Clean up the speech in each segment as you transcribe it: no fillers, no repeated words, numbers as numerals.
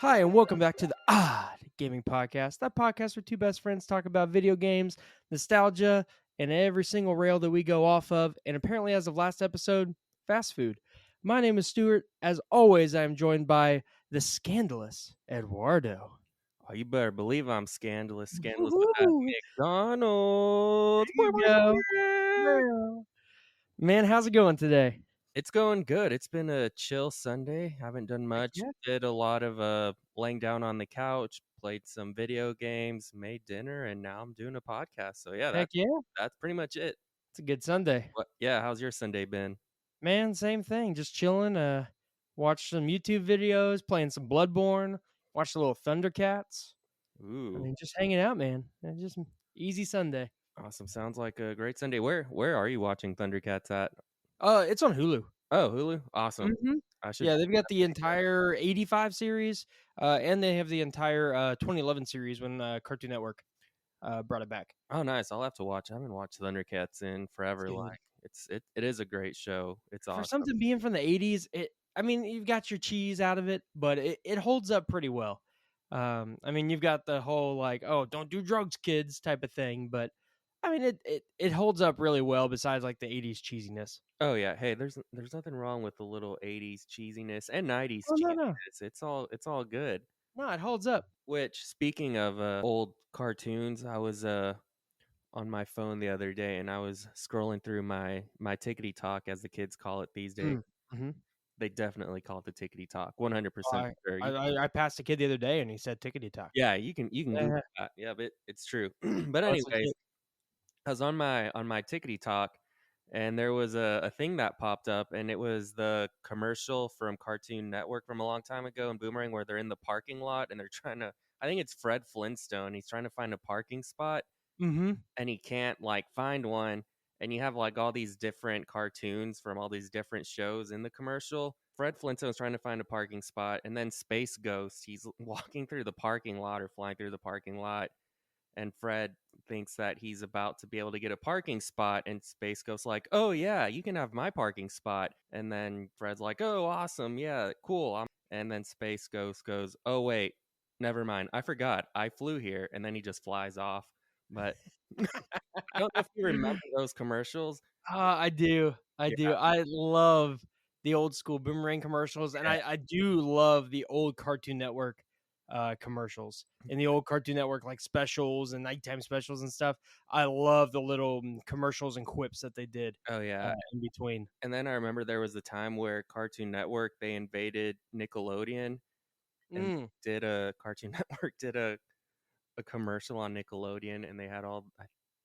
Hi, and welcome back to the Odd Gaming Podcast. That podcast where two best friends talk about video games, nostalgia, and every single rail that we go off of. And apparently, as of last episode, fast food. My name is Stuart. As always, I am joined by the scandalous Eduardo. Oh, you better believe I'm scandalous. Scandalous with that Woo-hoo. McDonald's. There you go. Well, man, how's it going today? It's going good. It's been a chill Sunday. Haven't done Heck much. yeah. Did a lot of laying down on the couch, played some video games, made dinner, and now I'm doing a podcast. So yeah, Heck that's yeah. that's pretty much it. It's a good Sunday. What yeah, how's your Sunday been? Man, same thing. Just chilling. Watched some YouTube videos, playing some Bloodborne. Watched a little Thundercats. I Ooh, mean, just hanging out, man. Just easy Sunday. awesome. Sounds like a great Sunday. Where are you watching Thundercats at? It's on Hulu. Oh, Hulu. Awesome. hmm I should Yeah, they've got the entire '85 series, and they have the entire 2011 series when Cartoon Network brought it back. Oh, nice. I'll have to watch. I haven't watched Thundercats in It's forever. good. Like it is a great show. It's For awesome. something being from the '80s, I mean, you've got your cheese out of it, but it holds up pretty well. I mean, you've got the whole like, "Oh, don't do drugs, kids" type of thing, but I mean, it holds up really well. Besides, like the '80s cheesiness. Oh yeah. Hey, there's nothing wrong with the little 80s cheesiness and 90s Oh no, no, cheesiness. It's all good. no! It holds up. Which speaking of old cartoons, I was on my phone the other day and I was scrolling through my tickety talk as the kids call it these days. Mm, mhm. They definitely call it the tickety talk. 100% I sure. I passed a kid the other day, and he said "tickety tock." Yeah, you can Google Yeah, that. Yeah, but it's true. But that's anyways, legit. I was on my tickety talk, and there was a thing that popped up, and it was the commercial from Cartoon Network from a long time ago in Boomerang, where they're in the parking lot and they're trying to. I think it's Fred Flintstone. He's trying to find a parking spot, Mhm. and he can't like find one. And you have like all these different cartoons from all these different shows in the commercial. Fred Flintstone's trying to find a parking spot, and then Space Ghost. He's walking through the parking lot or flying through the parking lot, and Fred thinks that he's about to be able to get a parking spot, and Space Ghost's like, "Oh yeah, you can have my parking spot." And then Fred's like, "Oh, awesome, yeah, cool." And then Space Ghost goes, "Oh wait, never mind, I forgot, I flew here." And then he just flies off. But I don't know if you remember those commercials. I do. I Yeah, do. I love the old school Boomerang commercials, and yeah. I do love the old Cartoon Network commercials and the old Cartoon Network like specials and nighttime specials and stuff. I love the little commercials and quips that they did Oh yeah. in between. And then I remember there was a time where Cartoon Network they invaded Nickelodeon and Mm, did a Cartoon Network did a commercial on Nickelodeon, and they had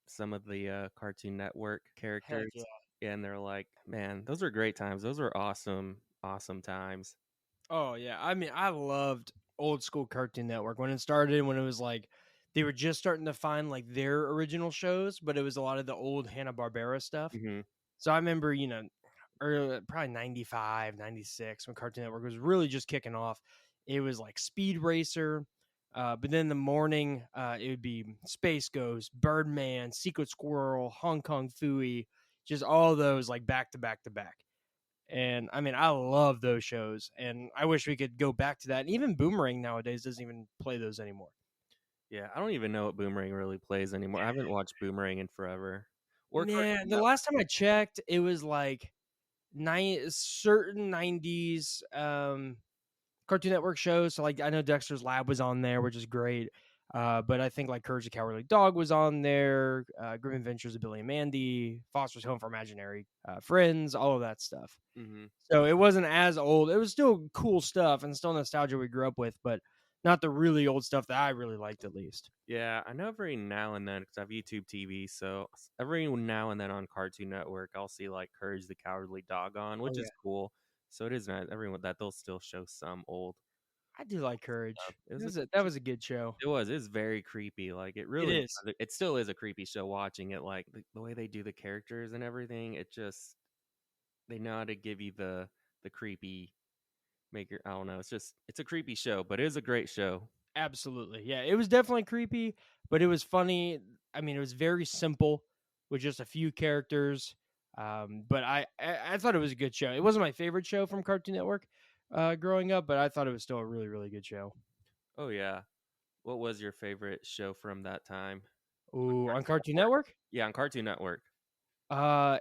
some of the Cartoon Network heck yeah. characters. Yeah, and they're like, man, those were great times. Those were awesome, awesome times. Oh yeah, I mean, I loved old school Cartoon Network when it started. When it was like they were just starting to find like their original shows, but it was a lot of the old Hanna Barbera stuff. Hmm. So I remember, probably 95, 96 when Cartoon Network was really just kicking off. It was like Speed Racer, but then in the morning, it would be Space Ghost, Birdman, Secret Squirrel, Hong Kong Fooey, just all those like back to back to back. And I mean, I love those shows, and I wish we could go back to that. And even Boomerang nowadays doesn't even play those anymore. Yeah, I don't even know what Boomerang really plays anymore. I haven't watched Boomerang in forever. Or Yeah, Cartoon the Network. last time I checked, it was like certain '90s Cartoon Network shows. So like I know Dexter's Lab was on there, which is great. But I think like Courage the Cowardly Dog was on there, Grim Adventures of Billy and Mandy, Foster's Home for Imaginary Friends, all of that stuff. Hmm. So it wasn't as old. It was still cool stuff and still nostalgia we grew up with, but not the really old stuff that I really liked at least. Yeah, I know every now and then because I have YouTube TV, so every now and then on Cartoon Network, I'll see like Courage the Cowardly Dog on, Oh which yeah, is cool. So it is nice. Everyone that they'll still show some old I do like stuff. Courage. It was a good That show. was a good show. It was. It's very creepy. Like it It really is. was. It still is a creepy show watching it. Like the way they do the characters and everything. It just they know how to give you the creepy maker. I don't know. It's a creepy show, but it is a great show. Absolutely. Yeah, it was definitely creepy, but it was funny. I mean, it was very simple with just a few characters. But I thought it was a good show. It wasn't my favorite show from Cartoon Network growing up, but I thought it was still a really, really good show. Oh yeah. What was your favorite show from that time? On Ooh, on Cartoon Cartoon Network? Network? Yeah, on Cartoon Network.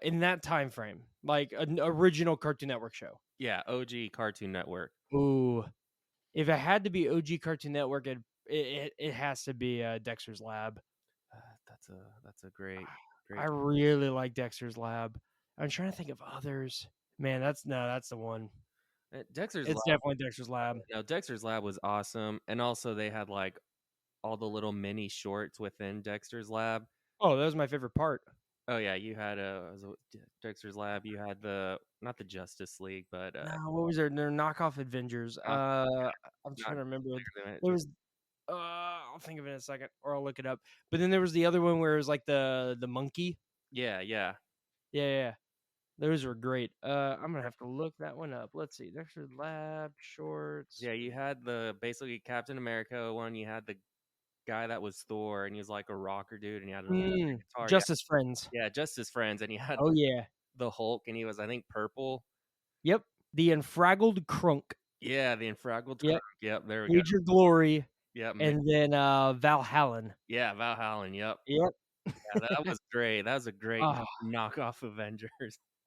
In that time frame, like an original Cartoon Network show. Yeah, OG Cartoon Network. Ooh, if it had to be OG Cartoon Network, it has to be Dexter's Lab. That's a great I really like Dexter's Lab. I'm trying to think of others. Man, that's the one. Dexter's It's Lab. definitely Dexter's Lab. No, Dexter's Lab was awesome, and also they had like all the little mini shorts within Dexter's Lab. Oh, that was my favorite part. Oh yeah, you had Dexter's Lab. You had the not the Justice League, but No, what was their knockoff Avengers? not I'm not trying to remember. There Avengers. was I'll think of it in a second, or I'll look it up. But then there was the other one where it was like the monkey. Yeah, yeah, Yeah, yeah, yeah. Those were great. I'm gonna have to look that one up. Let's see. Dexter's Lab shorts. yeah. You had the basically Captain America one. You had the guy that was Thor, and he was like a rocker dude, and he had an electric guitar. Yeah, Justice Friends. yeah, just his friends, and he had Oh yeah. the Hulk, and he was I think purple. Yep. The Enfraggled Crunk. Yeah, the Infraggle Trunk. Yep. Yep, there we go. Major Glory, Yep, and then Valhallen. yeah, Valhalla. Yep, Yep. yeah, that was great. That was a great Oh, knockoff Avengers.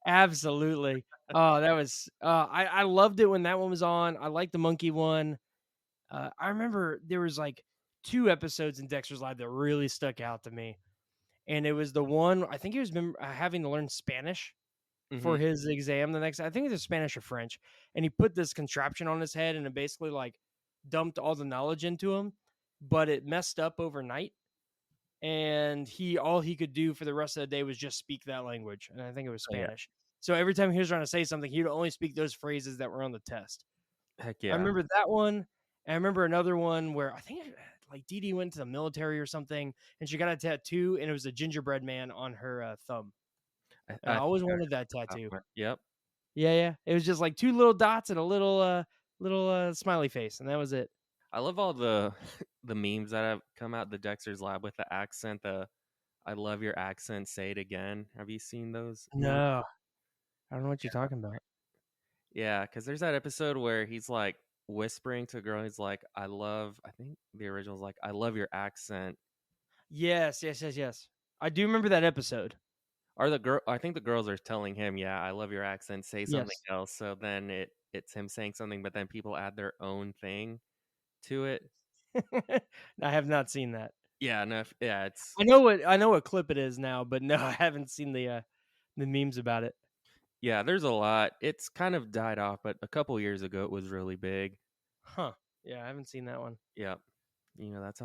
absolutely. Oh, that was I loved it when that one was on. I liked the monkey one. I remember there was like 2 episodes in Dexter's Lab that really stuck out to me, and it was the one I think he was having to learn Spanish Hmm. for his exam the next I think it was Spanish or French, and he put this contraption on his head, and it basically, like, dumped all the knowledge into him, but it messed up overnight, and all he could do for the rest of the day was just speak that language, and I think it was Oh yeah, Spanish. So every time he was trying to say something, he'd only speak those phrases that were on the test. heck I yeah. remember that one, and I remember another one where I think like Dee Dee went to the military or something, and she got a tattoo, and it was a gingerbread man on her thumb. I I think always I wanted that heard tattoo. that one. Yep. Yeah, yeah. It was just like 2 little dots and a little smiley face, and that was it. I love all the the memes that have come out the Dexter's Lab with the accent. The I love your accent. Say it again. Have you seen those memes? No, I don't know what you're talking about. Yeah, because there's that episode where he's like whispering to a girl. He's like, "I love." I think the original's like, "I love your accent." Yes, yes, yes, yes. I do remember that episode. Or the girl, I think the girls are telling him, "Yeah, I love your accent. Say something Yes. else." So then it's him saying something, but then people add their own thing to it. I have not seen that. Yeah, no, yeah, it's I know what clip it is now, but no, I haven't seen the memes about it. yeah. There's a lot. It's kind of died off, but a couple years ago it was really big. Huh. Yeah, I haven't seen that one. Yeah, that's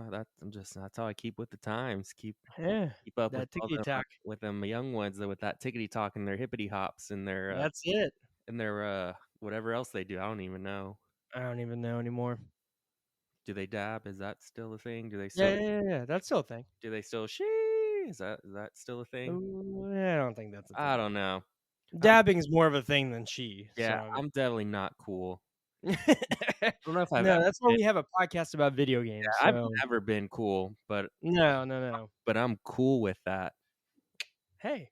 how I keep with the times. Yeah. Keep up with That all tickety them tack. with them young ones that with that tickety talk and their hippity hops That's it. and their whatever else they do. I don't even know. I don't even know anymore. Do they dab? Is that still a thing? Yeah, yeah, yeah, yeah. That's still a thing. Do they still she? Is that still a thing? Ooh, I don't think that's a I thing. don't know. I'm Dabbing is more of a thing than she. yeah, So I'm definitely not cool. I don't know if I've no, ever that's why been. we have a podcast about video Yeah, games. I've So never been cool, no, no, no. but I'm cool with that. Hey,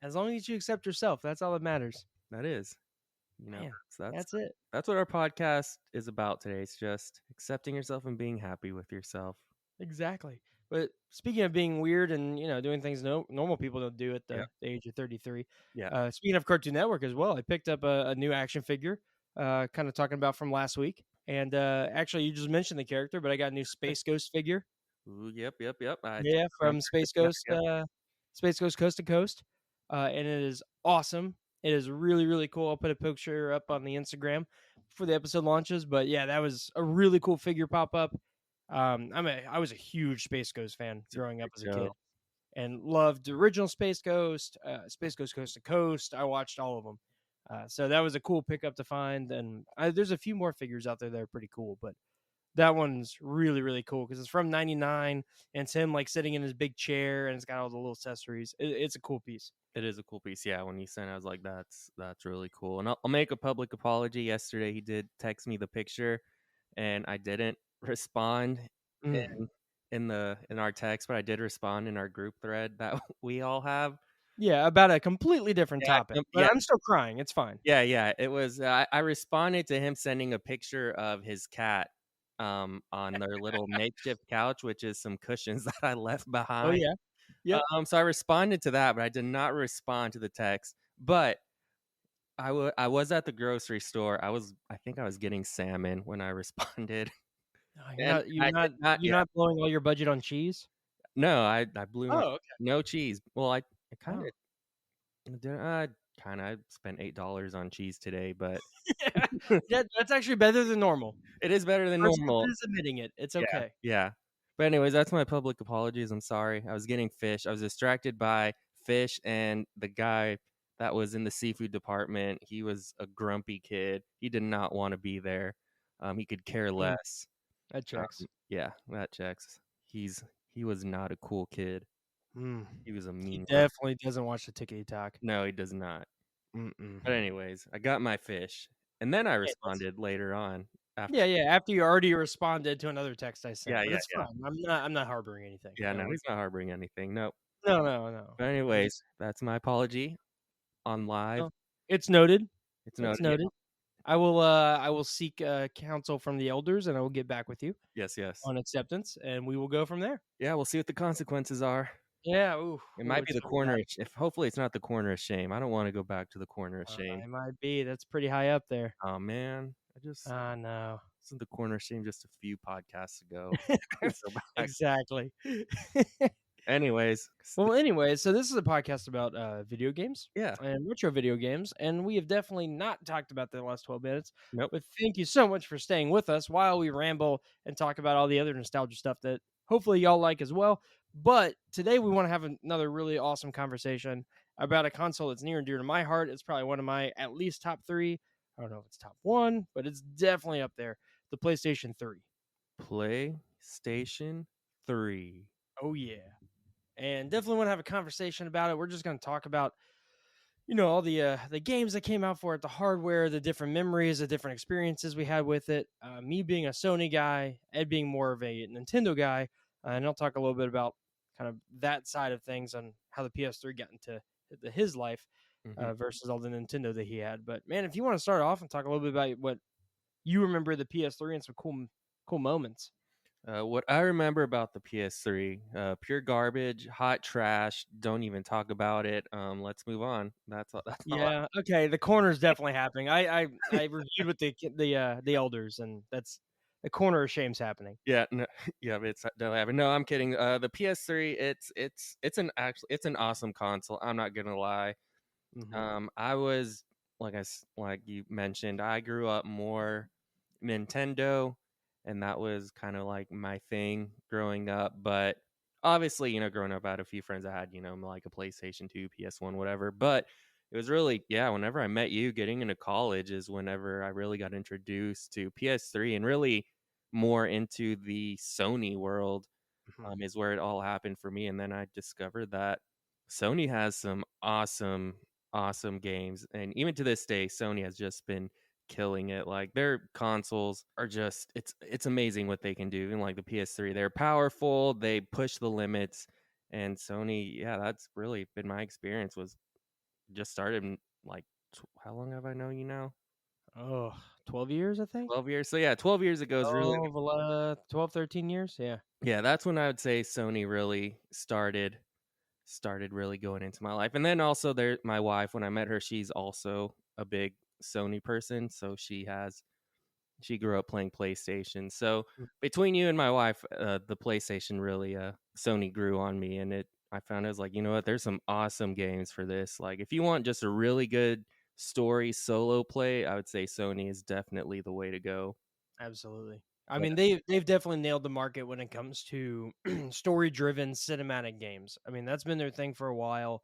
as long as you accept yourself, that's all that matters. That is, Man, that's that's it. that's what our podcast is about today. It's just accepting yourself and being happy with yourself. Exactly. But speaking of being weird and doing things normal people don't do at Yeah, the age of 33. yeah. Speaking of Cartoon Network as well, I picked up a new action figure. Kind of talking about from last week, and actually, you just mentioned the character, but I got a new Space Ghost figure. Ooh, yep, yep, yep. I just Yeah, remember from looking at it, Space Ghost Coast to Coast, and it is awesome. It is really really cool. I'll put a picture up on the Instagram before the episode launches. But yeah, that was a really cool figure pop up. I was a huge Space Ghost fan It's a growing up big as a show. kid, and loved the original Space Ghost Coast to Coast. I watched all of them. So that was a cool pickup to find, and there's a few more figures out there that are pretty cool, but that one's really really cool because it's from '99 and it's him like sitting in his big chair and it's got all the little accessories. It's a cool piece. It is a cool piece. Yeah, when you sent, it, I was like, that's really cool. And I'll make a public apology. Yesterday, he did text me the picture, and I didn't respond Mm. in in our text, but I did respond in our group thread that we all have. Yeah, about a completely different Yeah, topic, but yeah, I'm still crying. It's fine. yeah, yeah. It was. I responded to him sending a picture of his cat, on their little makeshift couch, which is some cushions that I left Oh, behind. yeah. Yep. So I responded to that, but I did not respond to the text. But I was at the grocery store. I think I was getting salmon when I responded, No, and I did not you're yeah. not blowing all your budget on cheese? No, I blew my Oh, okay. no cheese. Well, I kinda Oh. did kinda I spent $8 on cheese today, but That's actually better than normal. it is better than First step normal. is admitting it. It's Yeah, okay. yeah. But anyways, that's my public apologies, I'm sorry. I was getting fish. I was distracted by fish and the guy that was in the seafood department. He was a grumpy kid. He did not wanna be there. He could care Mm, less. that checks. Yeah, that checks. He was not a cool kid. Mm. He was a He mean grunt. definitely doesn't watch the tickety talk. No, he does not. Mm-mm. But anyways, I got my fish, and then I Hey, that's responded later on after yeah, yeah, after you already responded to another text I yeah, sent, but yeah, it's yeah. fine. I'm not harboring anything. Yeah, no, No, he's not harboring anything, nope. no, no, no. But I just anyways, that's my apology on live. no. It's noted. It's It's noted, yeah. noted. I will seek, counsel from the elders, and I will get back with you Yes, yes. on acceptance, and we will go from there. Yeah, we'll see what the consequences are. Yeah, ooh, It ooh, might be it's the gonna be bad. corner of sh if hopefully it's not the corner of shame. I don't wanna go back to the corner of shame. It might be. That's pretty high up there. Oh man, I just No. was in the corner of shame just a few podcasts ago. I need to go back. Exactly. Anyways, Well, anyway, so this is a podcast about video games yeah, and retro video games, and we have definitely not talked about the last 12 minutes. nope. But thank you so much for staying with us while we ramble and talk about all the other nostalgia stuff that hopefully y'all like as well. But today we want to have another really awesome conversation about a console that's near and dear to my heart. It's probably one of my at least top three. I don't know if it's top one, but it's definitely up there. The PlayStation 3. PlayStation 3. Oh, yeah. And definitely want to have a conversation about it. We're just going to talk about all the games that came out for it, the hardware, the different memories, the different experiences we had with it. Me being a Sony guy, Ed being more of a Nintendo guy, and I'll talk a little bit about kind of that side of things on how the PS3 got into his life Mhm. versus all the Nintendo that he had. But man, if you want to start off and talk a little bit about what you remember the PS3 and some cool moments. What I remember about the PS3, pure garbage, hot trash. Don't even talk about it. Let's move on. That's all. That's all. Yeah, okay, the corner is definitely happening. I reviewed with the elders, and that's the corner of shame's happening. Yeah, no, yeah, it's definitely happening. No, I'm kidding. The PS3, it's an awesome console. I'm not gonna lie. Mhm. I was like you mentioned, I grew up more Nintendo, and that was kind of like my thing growing up. But obviously, growing up, I had a few friends that had, like a PlayStation 2, PS1, whatever. But it was really, yeah, whenever I met you, getting into college is whenever I really got introduced to PS3 and really more into the Sony world, Mhm. is where it all happened for me. And then I discovered that Sony has some awesome, awesome games. And even to this day, Sony has just been killing it. Like their consoles are just it's amazing what they can do. Even like the PS3, they're powerful, they push the limits. And Sony, yeah, that's really been my experience was just started in like how long have I known you now? Oh, 12 years, I think? 12 years. So yeah, 12 years ago is really 12, 13 years? Yeah. yeah, that's when I would say Sony really started really going into my life. And then also there my wife, when I met her, she's also a big Sony person, so she grew up playing PlayStation. So Mm. between you and my wife, the PlayStation really Sony grew on me, and it I found I was like, you know what, there's some awesome games for this. Like if you want just a really good story solo play, I would say Sony is definitely the way to go. Absolutely. I Yeah. mean, they've definitely nailed the market when it comes to story-driven cinematic games. I mean, that's been their thing for a while.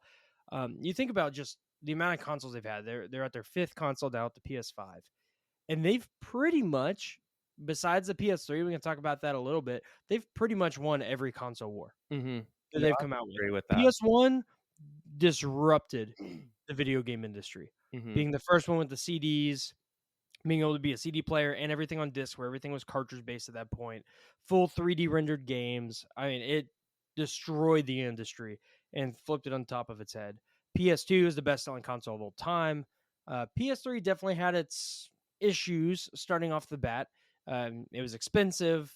You think about just the amount of consoles they've had. They're at their fifth console now at the PS5. And they've pretty much, besides the PS3, we can talk about that a little bit. They've pretty much won every console war Mhm. that No, they've I come would out with. agree with that. PS1 disrupted the video game industry, Mhm. being the first one with the CDs, being able to be a CD player and everything on disc, where everything was cartridge based at that point, full 3D rendered games. I mean, it destroyed the industry and flipped it on top of its head. PS2 is the best selling console of all time. PS3 definitely had its issues starting off the bat. It was expensive.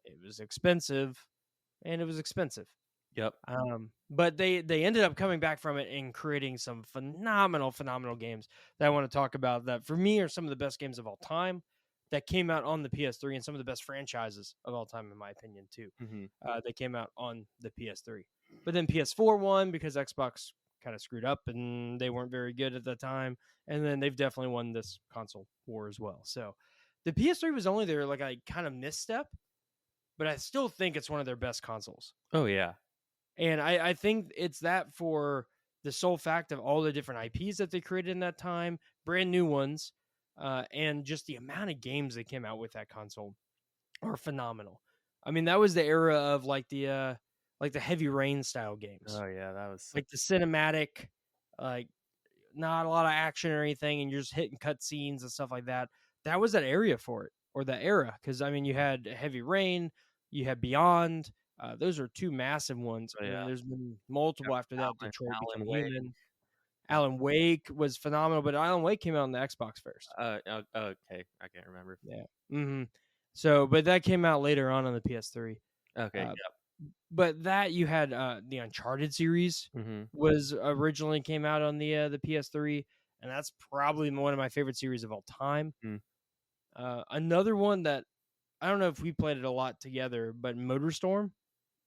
It was expensive, and it was expensive. Yep. But they ended up coming back from it and creating some phenomenal games that I want to talk about. That for me are some of the best games of all time that came out on the PS3, and some of the best franchises of all time, in my opinion, too. Hmm. They came out on the PS3, but then PS4 won because Xbox kind of screwed up and they weren't very good at the time. And then they've definitely won this console war as well. So the PS3 was only their like a kind of misstep, but I still think it's one of their best consoles. Oh yeah. And I think it's that for the sole fact of all the different IPs that they created in that time, brand new ones, and just the amount of games that came out with that console are phenomenal. I mean, that was the era of like the heavy rain style games, Oh yeah, that was so. like the cinematic, like not a lot of action or anything, and you're just hitting cutscenes and stuff like that. That was that area for it, or that era, because I mean, you had Heavy Rain, you had Beyond. Those are two massive ones, Oh and then yeah. there's been multiple after that. Detroit Alan Become Wake. Human. Alan Wake was phenomenal, but Alan Wake came out on the Xbox first. Okay, I can't remember. Yeah. So, but that came out later on the PS3. Okay. Uh, but that you had the Uncharted series Yep. Hmm. was originally came out on the PS3, and that's probably one of my favorite series of all time. Mm. Another one that I don't know if we played it a lot together, but MotorStorm.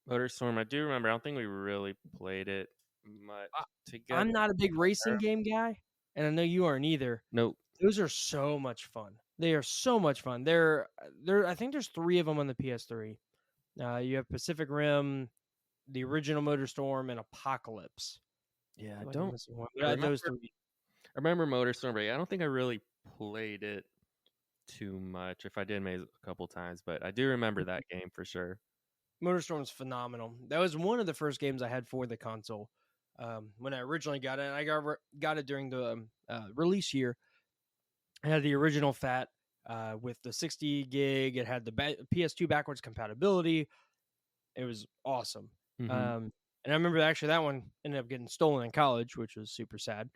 Motorstorm. I do remember. I don't think we really played it much I, together. I'm not a big racing Or- game guy, and I know you aren't either. Nope. Those are so much fun. They are so much fun. There. I think there's three of them on the PS3. You have Pacific Rim, the original MotorStorm, and Apocalypse. Yeah, I I feel like I'm don't. missing one. I remember. Those three. I remember Motorstorm, but I don't think I really played it too much. If I did, maybe a couple times, but I do remember that game for sure. MotorStorm's phenomenal. That was one of the first games I had for the console when I originally got it. And I got it during the release year. I had the original FAT with the 60 gig. It had the PS2 backwards compatibility. It was awesome. Hmm. And I remember actually that one ended up getting stolen in college, which was super sad.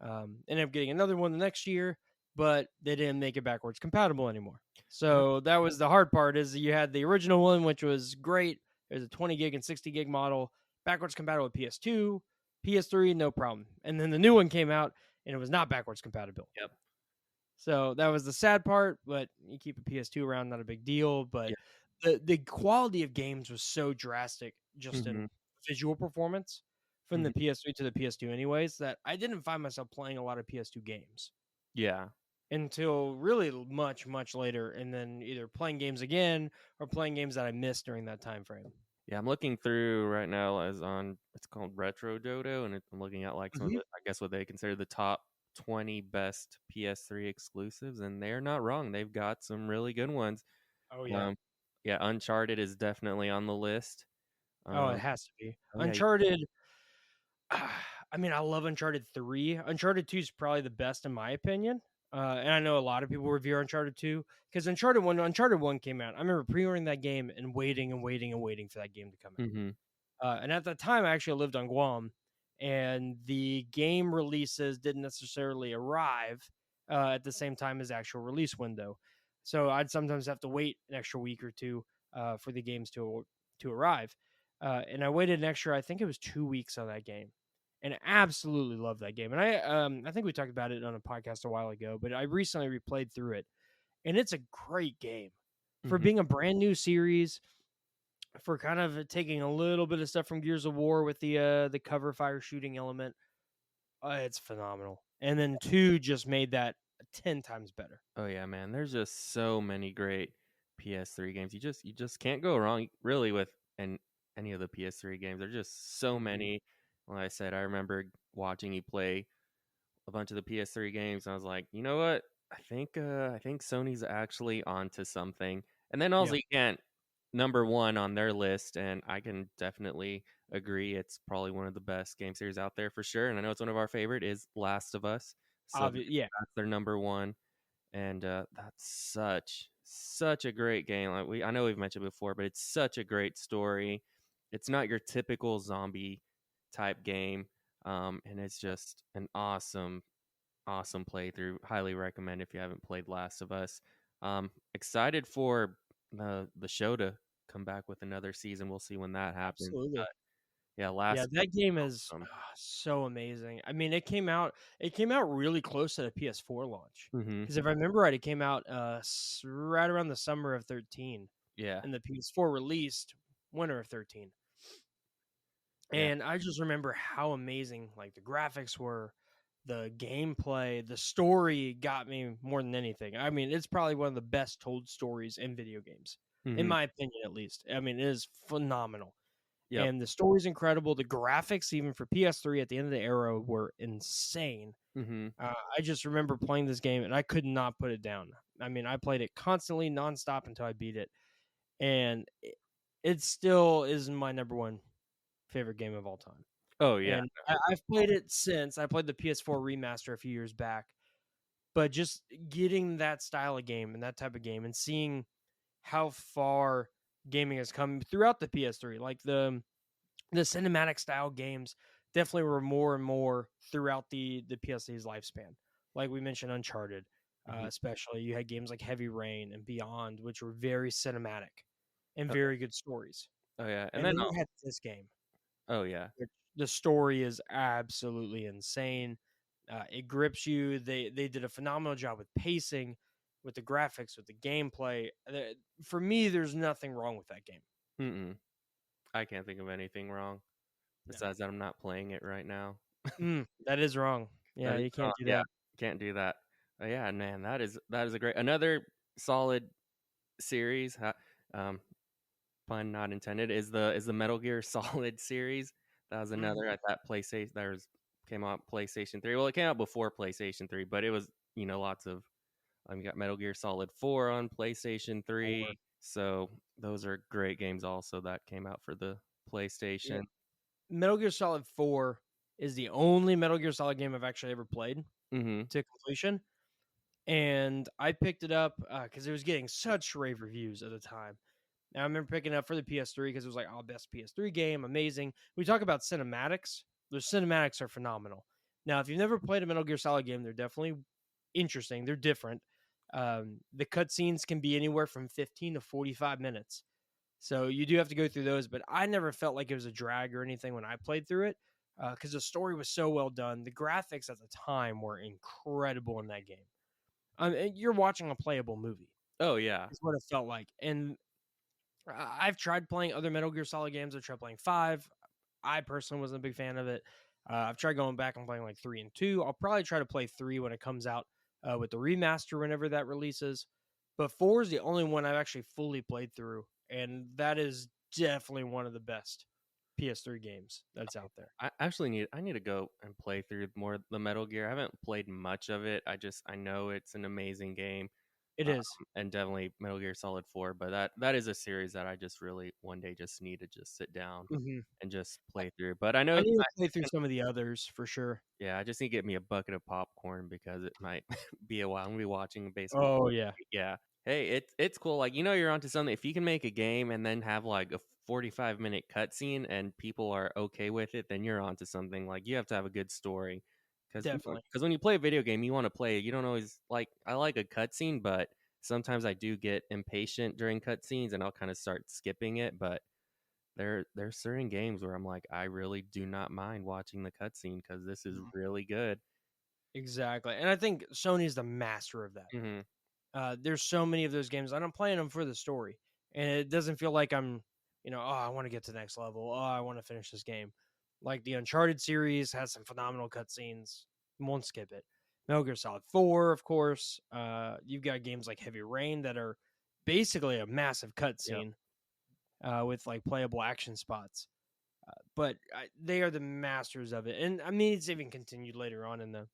Ended up getting another one the next year, but they didn't make it backwards compatible anymore. So that was the hard part. Is you had the original one, which was great. There's a 20 gig and 60 gig model, backwards compatible with PS2, PS3, no problem. And then the new one came out, and it was not backwards compatible. Yep. So that was the sad part. But you keep a PS2 around, not a big deal. But Yeah. the quality of games was so drastic, just Hmm. in visual performance from Hmm. the PS3 to the PS2 anyways, that I didn't find myself playing a lot of PS2 games Yeah. until really much later, and then either playing games again or playing games that I missed during that time frame. Yeah, I'm looking through right now as on it's called Retro Dodo, and I'm looking at like some of Mhm. the I guess what they consider the top 20 best PS3 exclusives, and they're not wrong. They've got some really good ones. Oh yeah. Um, yeah, Uncharted is definitely on the list. Oh, it Um, has to be oh yeah, Uncharted. I mean, I love Uncharted 3. Uncharted 2 is probably the best in my opinion. And I know a lot of people review Uncharted 2 because Uncharted 1 came out, I remember pre-ordering that game and waiting for that game to come out. hmm. And at that time, I actually lived on Guam, and the game releases didn't necessarily arrive at the same time as the actual release window. So I'd sometimes have to wait an extra week or two for the games to arrive. And I waited an extra, I think it was 2 weeks on that game, and absolutely loved that game. And I think we talked about it on a podcast a while ago, but I recently replayed through it, and it's a great game for Hmm. being a brand new series, for kind of taking a little bit of stuff from Gears of War with the cover fire shooting element. It's phenomenal. And then 2 just made that 10 times better. Oh yeah, man. There's just so many great PS3 games. You just can't go wrong really with any of the PS3 games. There's just so Mhm. many. Like I said, I remember watching you play a bunch of the PS3 games, and I was like, you know what? I think Sony's actually onto something. And then also Yeah, you can't number one on their list, and I can definitely agree. It's probably one of the best game series out there for sure. And I know it's one of our favorite is Last of Us. So yeah, that's their number one, and that's such a great game. Like I know we've mentioned before, but it's such a great story. It's not your typical zombie type game, and it's just an awesome playthrough. Highly recommend if you haven't played Last of Us. Excited for the show to come back with another season. We'll see when that happens. Absolutely. Yeah, Yeah, last season that game was is awesome. so amazing. I mean, it came out really close to the PS4 launch. Mhm. Because if I remember right, it came out right around the summer of 13, Yeah. and the PS4 released winter of 13. Yeah. And I just remember how amazing like the graphics were, the gameplay, the story got me more than anything. I mean, it's probably one of the best told stories in video games, in Mhm. my opinion at least. I mean, it is phenomenal. Yep. And the story's incredible. The graphics, even for PS3 at the end of the era, were insane. Mhm. I just remember playing this game and I could not put it down. I mean, I played it constantly, nonstop until I beat it, and it still is my number one favorite game of all time. Oh, yeah. And I've played it since. I played the PS4 remaster a few years back, but just getting that style of game and that type of game and seeing how far gaming has come throughout the PS3, like the cinematic style games definitely were more and more throughout the PS3's lifespan. Like we mentioned, Uncharted, Mhm. especially you had games like Heavy Rain and Beyond, which were very cinematic and Oh, very good stories. oh, yeah, and And then, then you had this game, oh, yeah. which the story is absolutely insane. It grips you. They did a phenomenal job with pacing, with the graphics, with the gameplay. For me, there's nothing wrong with that game. Mm-mm. I can't think of anything wrong No. besides that I'm not playing it right now. That is wrong. That Yeah, is you wrong, can't do yeah, that. can't do that. Yeah, man, that is a great another solid series, um, pun not intended, is the Metal Gear Solid series. That was another Mhm. at that PlayStation that was came out PlayStation 3. Well, it came out before PlayStation 3, but it was, lots of you got Metal Gear Solid 4 on PlayStation 3. Or So those are great games also that came out for the yeah, PlayStation. Metal Gear Solid 4 is the only Metal Gear Solid game I've actually ever played Mhm. to completion, and I picked it up, because it was getting such rave reviews at the time. And I remember picking it up for the PS3 because it was like, "Oh, best PS3 game, amazing." We talk about cinematics. The cinematics are phenomenal. Now, if you've never played a Metal Gear Solid game, they're definitely interesting. They're different. The cutscenes can be anywhere from 15 to 45 minutes. So you do have to go through those, but I never felt like it was a drag or anything when I played through it, because the story was so well done. The graphics at the time were incredible in that game. And you're watching a playable movie, Oh, yeah. is what it felt like. And I've tried playing other Metal Gear Solid games. I've tried playing 5. I personally wasn't a big fan of it. I've tried going back and playing like 3 and 2. I'll probably try to play 3 when it comes out, with the remaster whenever that releases. But 4 is the only one I've actually fully played through, and that is definitely one of the best PS3 games that's out there. I need to go and play through more of the Metal Gear. I haven't played much of it. I know it's an amazing game. It is. And definitely Metal Gear Solid 4, but that is a series that I just really one day just need to just sit down Mhm. and just I play through. But I I know need to play through some of the others for sure. yeah, I just need to get me a bucket of popcorn because it might be a while. I'm gonna be watching basically. Oh, yeah. Yeah. Hey, it's cool. Like you're onto something. If you can make a game and then have like a 45-minute cutscene and people are okay with it, then you're onto something. Like you have to have a good story. Definitely. Because when you play a video game, you want to play. You don't always like. I like a cutscene, but sometimes I do get impatient during cutscenes, and I'll kind of start skipping it. But there's certain games where I'm like, I really do not mind watching the cutscene because this is Mhm. really good. Exactly, and I think Sony's the master of that. Hmm. There's so many of those games, and I'm playing them for the story, and it doesn't feel like I'm, oh, I want to get to the next level. Oh, I want to finish this game. Like the Uncharted series has some phenomenal cutscenes. Won't skip it. Metal Gear Solid 4, of course. You've got games like Heavy Rain that are basically a massive Yep. cutscene, with like playable action spots. But they are the masters of it, and I mean it's even continued later on in the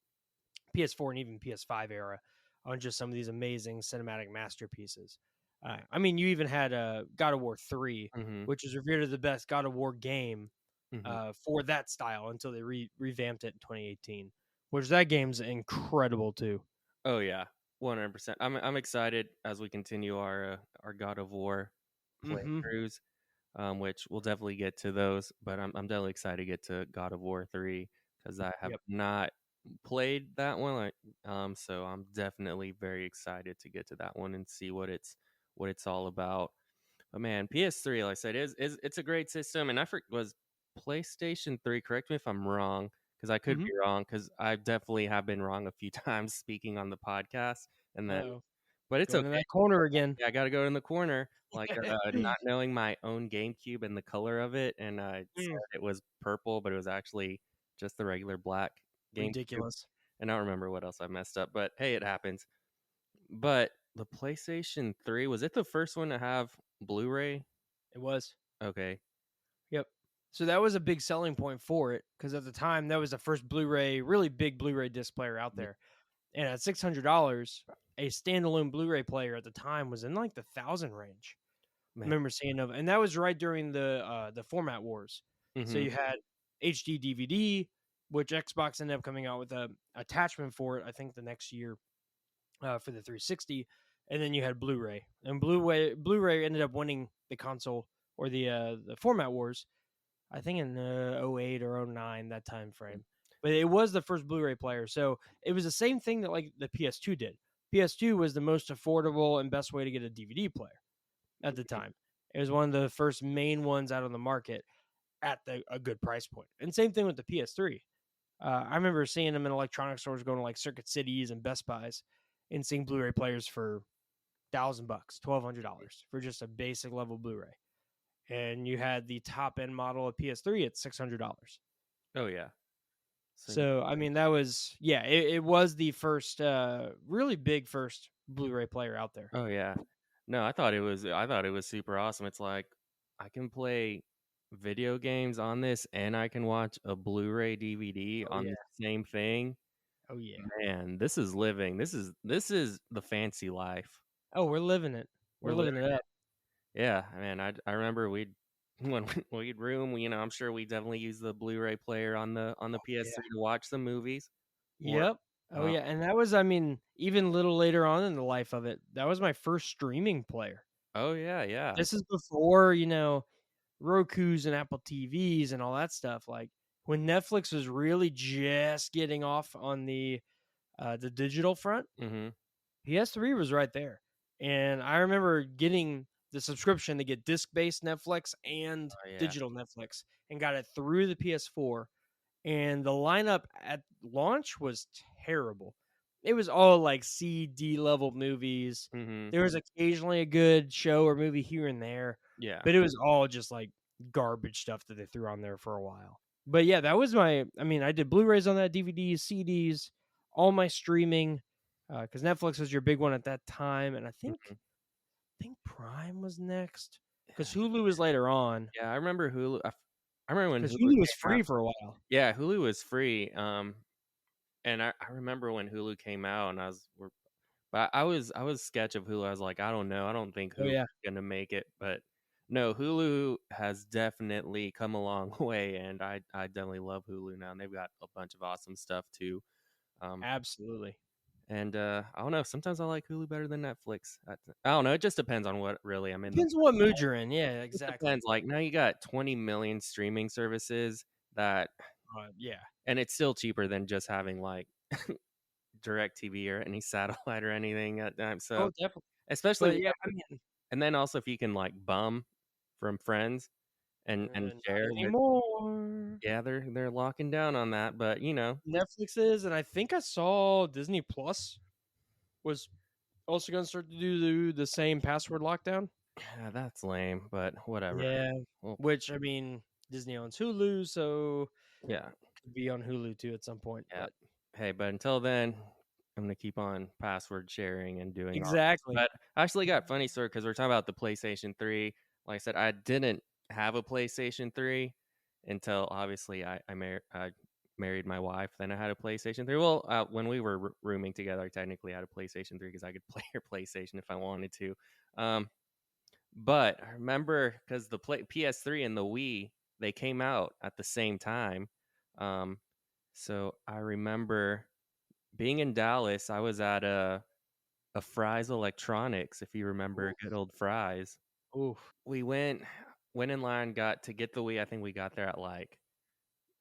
PS4 and even PS5 era on just some of these amazing cinematic masterpieces. Right. I mean, you even had God of War 3, Hmm. which is revered as the best God of War game, Hmm. for that style until they revamped it in 2018, which that game's incredible too. Oh yeah, 100%. I'm excited as we continue our God of War Hmm. playthroughs, which we'll definitely get to those. But I'm definitely excited to get to God of War 3 because I have Yep. not. played that one. So I'm definitely very excited to get to that one and see what it's all about. But man, PS3, like I said, is it's a great system. And was PlayStation 3. Correct me if I'm wrong, because I could Hmm. be wrong, because I definitely have been wrong a few times speaking on the podcast. And then, Oh, but it's going to okay. that corner again. Yeah, I got to go in the corner, like not knowing my own GameCube and the color of it, and I said Mm, it was purple, but it was actually just the regular black GameCube. ridiculous. And I don't remember what else I messed up, but hey, it happens. But the PlayStation 3, was it the first one to have Blu-ray? It was. Okay. Yep. So that was a big selling point for it because at the time that was the first Blu-ray, really big Blu-ray disc player out Mhm. there. And at $600, a standalone Blu-ray player at the time was in like the thousand range. I Man. remember seeing of, and that was right during the format wars. So Mhm. you had HD DVD, which Xbox ended up coming out with a attachment for it. I think the next year for the 360, and then you had Blu-ray, and Blu-ray ended up winning the console or the format wars. I think in '08 or '09 that time frame. But it was the first Blu-ray player, so it was the same thing that like the PS2 did. PS2 was the most affordable and best way to get a DVD player at the time. It was one of the first main ones out on the market at a good price point. And same thing with the PS3. I remember seeing them in electronic stores, going to like Circuit Cities and Best Buys, and seeing Blu-ray players for $1,000, $1,200 for just a basic level Blu-ray. And you had the top end model of PS3 at $600. Oh yeah. So So I mean, that was yeah, it was the first really big first Blu-ray player out there. oh yeah. No, I thought it was super awesome. It's like I can play video games on this and I can watch a Blu-ray DVD Oh on yeah, the same thing. oh yeah. Man, this is living. This is the fancy life. Oh, we're living it. We're We're living living it up. it. Yeah, man, I remember we'd when we'd room, I'm sure we definitely use the Blu-ray player on the Yeah. PS3 to watch the movies. Or Yep. Oh uh, yeah, and that was I mean, even a little later on in the life of it, that was my first streaming player. oh yeah, yeah. This is before, Roku's and Apple TVs and all that stuff. Like when Netflix was really just getting off on the digital front, Mhm. PS3 was right there. And I remember getting the subscription to get disc-based Netflix and Oh yeah. digital Netflix and got it through the PS4, and the lineup at launch was terrible. It was all like CD level movies. Mhm. There was occasionally a good show or movie here and there, Yeah. but it was all just like garbage stuff that they threw on there for a while. But yeah, that was I mean, I did Blu-rays on that, DVDs, CDs, all my streaming, because Netflix was your big one at that time, and Mhm. I think Prime was next because Yeah. Hulu was later on. Yeah, I remember Hulu. I remember when Because Hulu Hulu was came out. free for a while. Yeah, Hulu was free. And I remember when Hulu came out, and but I was sketch of Hulu. I was like, I don't know, I don't think Oh Hulu's yeah, gonna make it, but no, Hulu has definitely come a long way, and I definitely love Hulu now, and they've got a bunch of awesome stuff too. Um, absolutely. and I don't know, sometimes I like Hulu better than Netflix. I don't know, it just depends on what really I'm in the. Depends on what mood you're in. Yeah, It exactly. depends. Like now, you got 20 million streaming services that, Yeah. and it's still cheaper than just having like direct TV or any satellite or anything at time. Oh, So definitely. especially But yeah, I mean, and then also if you can like bum from friends and not share with, anymore. yeah, they're locking down on that, but Netflix is, and I think I saw Disney Plus was also going to start to do the same password lockdown. yeah, that's lame, but whatever. Yeah. Well, Which I mean, Disney owns Hulu, so yeah, could be on Hulu too at some point. yeah. But Hey, but until then, I'm gonna keep on password sharing and doing all this. exactly. But I actually got funny story because we're talking about the PlayStation 3. Like I said, I didn't have a PlayStation 3 until obviously I married my wife. Then I had a PlayStation 3. Well, when we were rooming together, I technically had a PlayStation 3 because I could play her PlayStation if I wanted to. Um, but I remember because the PS3 and the Wii, they came out at the same time. Um, so I remember being in Dallas. I was at a Fry's Electronics, if you remember Oof. good old Fry's. Oof. We went in line, got to get the Wii. I think we got there at like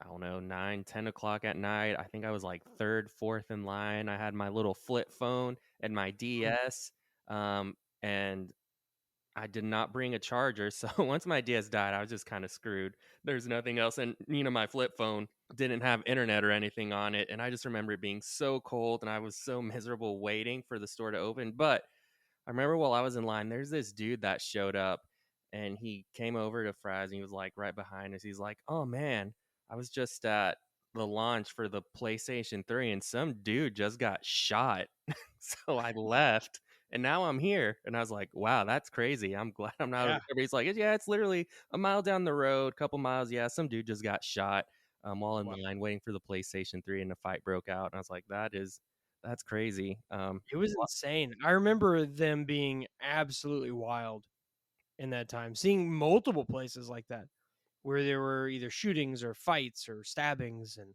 I don't know, 9, 10 o'clock at night. I think I was like third, fourth in line. I had my little flip phone and my Mm. DS. And I did not bring a charger. So once my DS died, I was just kind of screwed. There's nothing else. And, my flip phone didn't have internet or anything on it. And I just remember it being so cold and I was so miserable waiting for the store to open. But I remember while I was in line, there's this dude that showed up and he came over to Fry's and he was like right behind us. He's like, "Oh man, I was just at the launch for the PlayStation 3 and some dude just got shot." So I left and now I'm here. And I was like, "Wow, that's crazy. I'm glad I'm not over Yeah. there." But he's like, "Yeah, it's literally a mile down the road, couple miles. Yeah, some dude just got shot while in Wow. line waiting for the PlayStation 3 and the fight broke out." And I was like, that's crazy. It was insane. I remember them being absolutely wild in that time, seeing multiple places like that where there were either shootings or fights or stabbings, and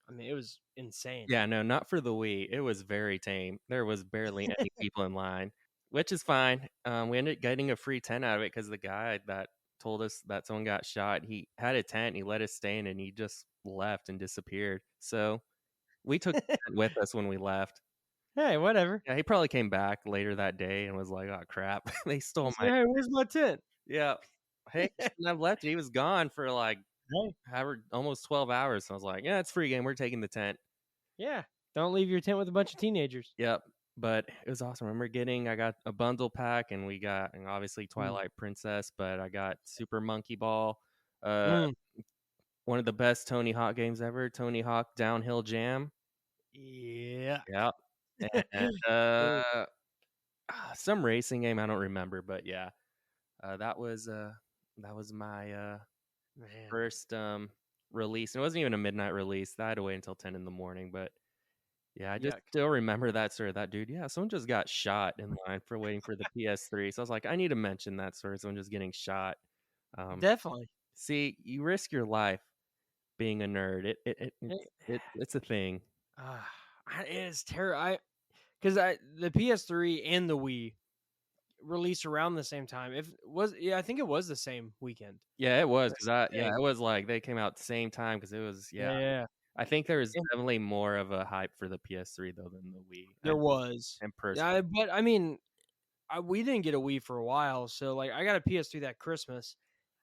I mean, it was insane. Yeah, no, not for the Wii. It was very tame. There was barely any people in line, which is fine. We ended up getting a free tent out of it because the guy that told us that someone got shot, he had a tent, he let us stay in, and he just left and disappeared. So we took the tent with us when we left. Hey, whatever. Yeah, he probably came back later that day and was like, "Oh crap, they stole You say, my." hey, where's my tent? Yeah, hey, you shouldn't have left it. He was gone for like Hey, however almost 12 hours. So I was like, "Yeah, it's free game. We're taking the tent." yeah. Don't leave your tent with a bunch of teenagers. Yep, but it was awesome. I remember I got a bundle pack, and we got and obviously Mm. Twilight Princess, but I got Super Monkey Ball, uh, Mm. one of the best Tony Hawk games ever, Tony Hawk Downhill Jam. Yeah. Yep, and, Oh, some racing game, I don't remember, but yeah, that was my, man. first, release, and it wasn't even a midnight release. I had to wait until 10 in the morning, but yeah, I just Yuck. still remember that story. That dude, yeah, someone just got shot in line for waiting for the PS3. So I was like, I need to mention that story. Someone just getting shot. Um, Definitely. see, you risk your life being a nerd. Hey, It's a thing. ah, it's terrible. Because the PS3 and the Wii released around the same time. If was yeah, I think it was the same weekend. Yeah, it was The because same day. it was like they came out the same time because it was Yeah, yeah, yeah. I think there was And definitely more of a hype for the PS3 though than the Wii. there was. And personally, Yeah, but I mean, we didn't get a Wii for a while, so like I got a PS3 that Christmas.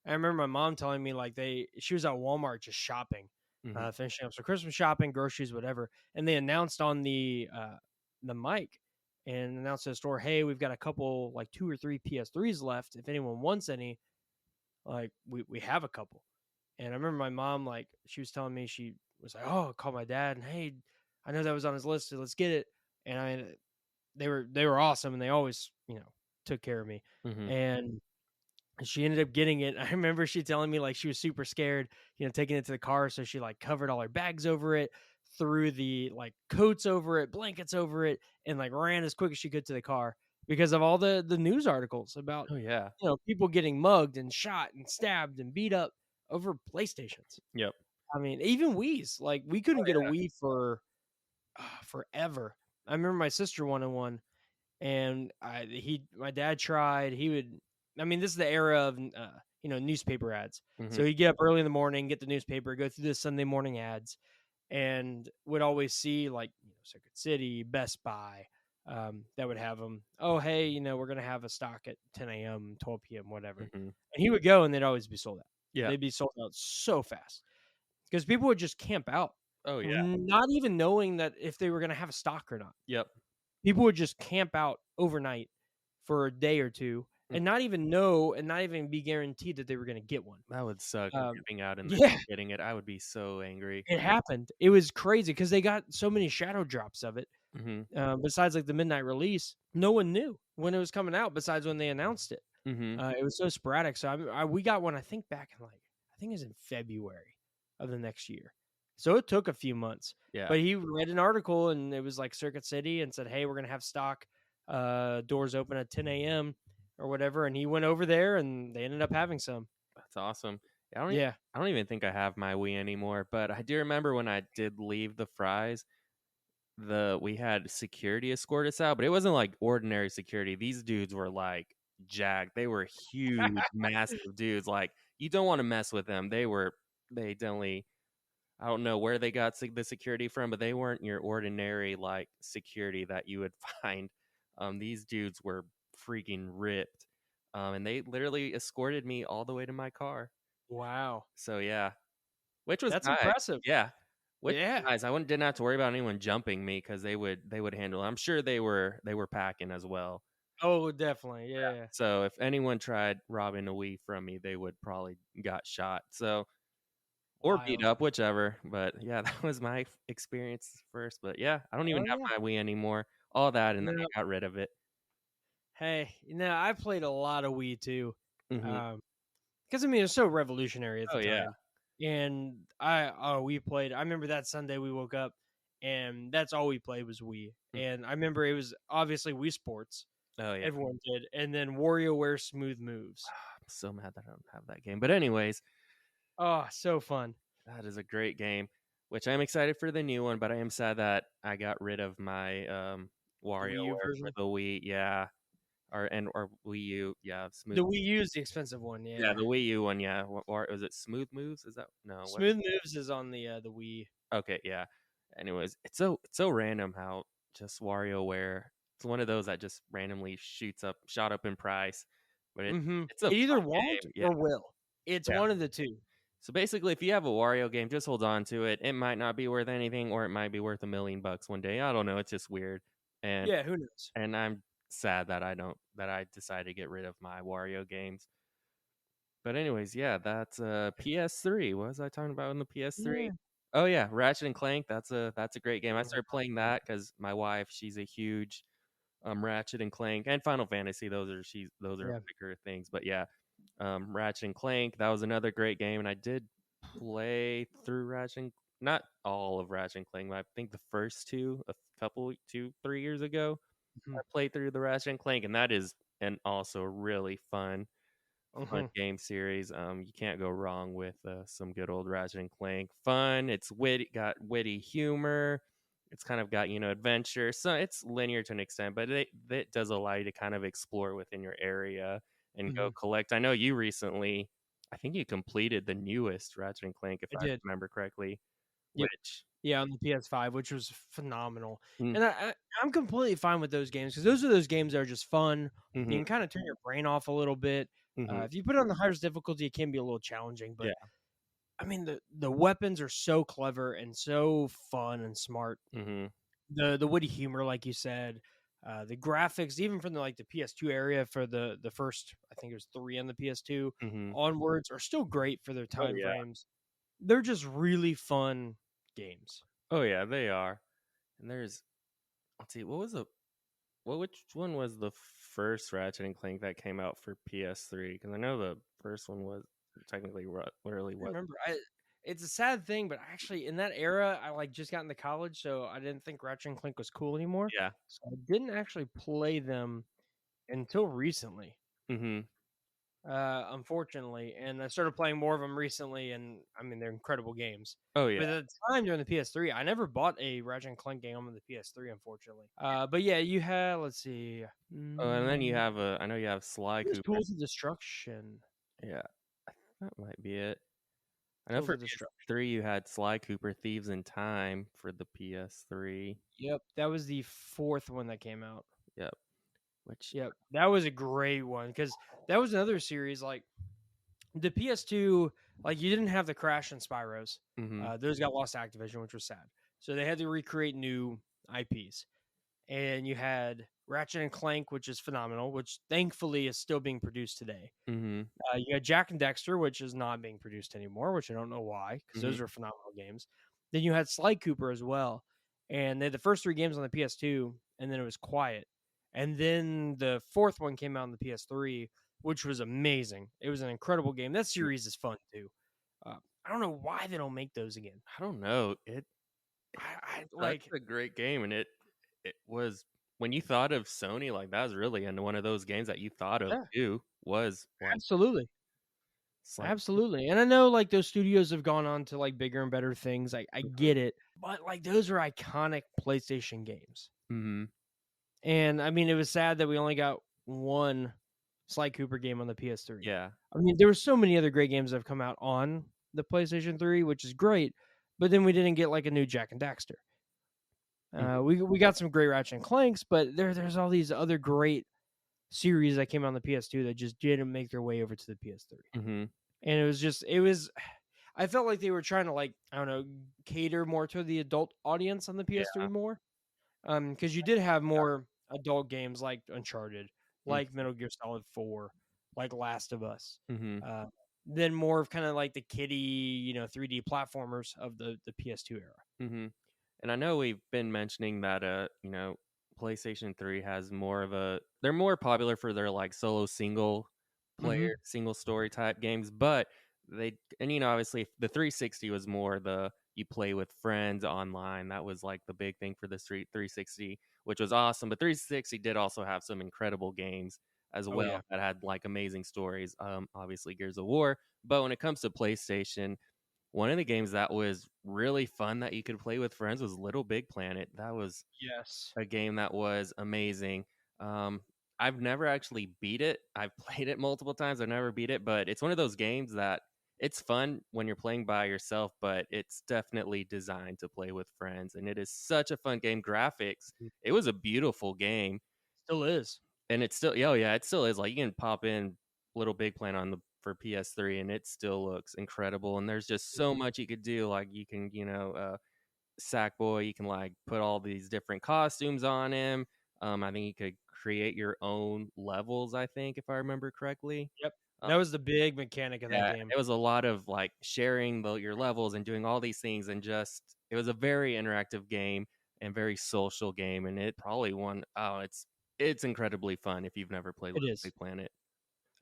I remember my mom telling me like she was at Walmart just shopping, hmm finishing up some Christmas shopping, groceries, whatever, and they announced on the mic and announced to the store, hey, we've got a couple like 2 or 3 PS3s left. If anyone wants any, like we have a couple. And I remember my mom like she was telling me she was like, oh, call my dad and hey, I know that was on his list, so let's get it. And they were awesome and they always took care of me. hmm And she ended up getting it. I remember she telling me like she was super scared, taking it to the car, so she like covered all her bags over it, threw the like coats over it, blankets over it, and like ran as quick as she could to the car because of all the news articles about Oh yeah. people getting mugged and shot and stabbed and beat up over PlayStations. Yep. I mean, even Wii's, like we couldn't get a Wii for forever. I remember my sister wanted one, and my dad tried. He would, I mean, this is the era of newspaper ads. hmm So he'd get up early in the morning, get the newspaper, go through the Sunday morning ads, and would always see like Circuit City, Best Buy, that would have them. Oh, hey, we're gonna have a stock at 10 a.m., 12 p.m., whatever. hmm And he would go, and they'd always be sold out. Yeah. They'd be sold out so fast because people would just camp out, Oh yeah. not even knowing that if they were gonna have a stock or not. Yep. People would just camp out overnight for a day or two Mm, and not even know and not even be guaranteed that they were gonna get one. that would suck. Um, Camping out and then yeah, getting it. I would be so angry. it happened. It was crazy because they got so many shadow drops of it. hmm Besides like the midnight release, no one knew when it was coming out. Besides when they announced it, hmm it was so sporadic. So we got one. I think back in I think it was in February of the next year. So it took a few months. Yeah. But he read an article and it was like Circuit City and said, "Hey, we're gonna have stock. Doors open at 10 a.m. or whatever." And he went over there and they ended up having some. That's awesome. Yeah. I don't even think I have my Wii anymore, but I do remember when I did leave the Fries, we had security escort us out, but it wasn't like ordinary security. These dudes were like jacked. They were huge, massive dudes. Like you don't want to mess with them. They definitely I don't know where they got the security from, but they weren't your ordinary like security that you would find. These dudes were freaking ripped, and they literally escorted me all the way to my car. Wow. So yeah, which was That's nice. impressive. Yeah, which was Yeah. nice. I didn't have to worry about anyone jumping me because they would handle it. I'm sure they were packing as well. Oh, definitely. Yeah. So if anyone tried robbing a Wii from me, they would probably got shot. So or beat Wild. up, whichever. But yeah, that was my experience first. But yeah, I don't even Oh, have yeah. my Wii anymore. All that, and then No. I got rid of it. Hey, I played a lot of Wii too. Mhm. Because I mean, it was so revolutionary at Oh the yeah. time. And we played. I remember that Sunday we woke up, and that's all we played was Wii. Mm. And I remember it was obviously Wii Sports. Oh yeah. Everyone did, and then WarioWare Smooth Moves. I'm so mad that I don't have that game. But anyways, Oh, so fun. that is a great game. Which I'm excited for the new one, but I am sad that I got rid of my The Wii U WarioWare for version. the Wii. Yeah, or Wii U. Yeah, smooth. The Wii U is the expensive one. Yeah, Yeah, the Wii U one. Yeah, or was it Smooth Moves? Is that no? What? Smooth Moves is on the Wii. Okay, yeah. Anyways, it's so random how just WarioWare. It's one of those that just randomly shot up in price, but it's a It either fun won't game. Yeah, or will. It's yeah. one of the two. So basically, if you have a Wario game, just hold on to it. It might not be worth anything, or it might be worth $1 million one day. I don't know. It's just weird, and Yeah, who knows? and I'm sad that I decided to get rid of my Wario games. But anyways, yeah, that's PS3. What was I talking about in the PS3? Yeah. Oh yeah, Ratchet and Clank. That's a great game. I Oh, started playing that because my wife, she's a huge Ratchet and Clank and Final Fantasy. Those are yeah. bigger things. But yeah, Ratchet and Clank. That was another great game, and I did play through not all of Ratchet and Clank, but I think the first two, a couple, 2, 3 years ago, I Mhm, played through the Ratchet and Clank, and that is and also really fun mhm, game series. You can't go wrong with some good old Ratchet and Clank. Fun. It's got witty humor. It's kind of got adventure. So it's linear to an extent, but it does allow you to kind of explore within your area and go mhm. collect. I know you recently. I think you completed the newest Ratchet and Clank, if I I did. remember correctly. Yep. Which, Yeah, on the PS5, which was phenomenal. mm, And I'm completely fine with those games because those are those games that are just fun. You hmm can kind of turn your brain off a little bit. hmm If you put it on the highest difficulty, it can be a little challenging. But yeah, I mean, the weapons are so clever and so fun and smart. hmm The witty humor, like you said, the graphics, even from the PS2 area for the first, I think it was three on the PS2 hmm onwards, are still great for their oh time yeah, frames. They're just really fun games. oh yeah, they are. And there's, let's see, which one was the first Ratchet and Clank that came out for PS3? Because I know the first one was technically really I was. remember. It's a sad thing, but actually in that era, I just got into college, so I didn't think Ratchet and Clank was cool anymore. Yeah. So I didn't actually play them until recently, hmm unfortunately. And I started playing more of them recently, and I mean they're incredible games. Oh yeah. But at the time during the PS3, I never bought a Ratchet and Clank game on the PS3, unfortunately. But yeah, you had let's see, Oh, and then you have I know you have Sly it was Cooper. Tools of Destruction. Yeah, that might be it. I know Tools for of Destruction. PS3 you had Sly Cooper Thieves in Time for the PS3. Yep, that was the fourth one that came out. Yep. Which. Yep, that was a great one because that was another series like the PS2. Like you didn't have the Crash and Spyros; hmm those got lost to Activision, which was sad. So they had to recreate new IPs, and you had Ratchet and Clank, which is phenomenal, which thankfully is still being produced today. hmm You had Jack and Dexter, which is not being produced anymore, which I don't know why, because hmm those are phenomenal games. Then you had Sly Cooper as well, and they had the first three games on the PS2, and then it was quiet. And then the fourth one came out on the PS3, which was amazing. It was an incredible game. That series is fun too. I don't know why they don't make those again. I don't know. I Such like, a great game, and it was when you thought of Sony, like that was really and one of those games that you thought of yeah, too was like absolutely. it's like Absolutely. And I know those studios have gone on to bigger and better things. I get it. But those are iconic PlayStation games. hmm And I mean it was sad that we only got one Sly Cooper game on the PS3. yeah. I mean there were so many other great games that have come out on the PlayStation 3, which is great. but then we didn't get like a new Jack and Daxter. Mhm, We got some great Ratchet and Clanks, but there's all these other great series that came out on the PS2 that just didn't make their way over to the PS3. mhm. And it was I felt like they were trying to like, I don't know, cater more to the adult audience on the PS3 Yeah. more. Because you did have more adult games like Uncharted, Mm, like Metal Gear Solid 4, like Last of Us. mhm, Uh, then more of kind of like the kiddie, 3D platformers of the PS2 era. mhm. And I know we've been mentioning that, PlayStation 3 has more of a they're more popular for their, like, solo single Hmm. player, single story type games, but obviously, the 360 was more the you play with friends online. That was, like, the big thing for the Street 360, which was awesome, but 360 did also have some incredible games as Oh well yeah, that had, like, amazing stories, obviously, Gears of War, but when it comes to PlayStation, one of the games that was really fun that you could play with friends was Little Big Planet. That was yes, a game that was amazing. Um, I've never actually beat it. I've played it multiple times. I've never beat it, but it's one of those games that it's fun when you're playing by yourself, but it's definitely designed to play with friends. And it is such a fun game. Graphics, Mhm. it was a beautiful game. Still is. And it's still, oh yeah, it still is. Like you can pop in Little Big Planet on the for PS3 and it still looks incredible. And there's just so Mhm. much you could do. Like you can, Sackboy, you can like put all these different costumes on him. I think you could create your own levels, I think, if I remember correctly. Yep, Uh, that was the big mechanic of that yeah, game. it was a lot of like sharing your levels and doing all these things, and just it was a very interactive game and very social game, and it probably won. Oh, it's incredibly fun if you've never played It Little is. Big Planet.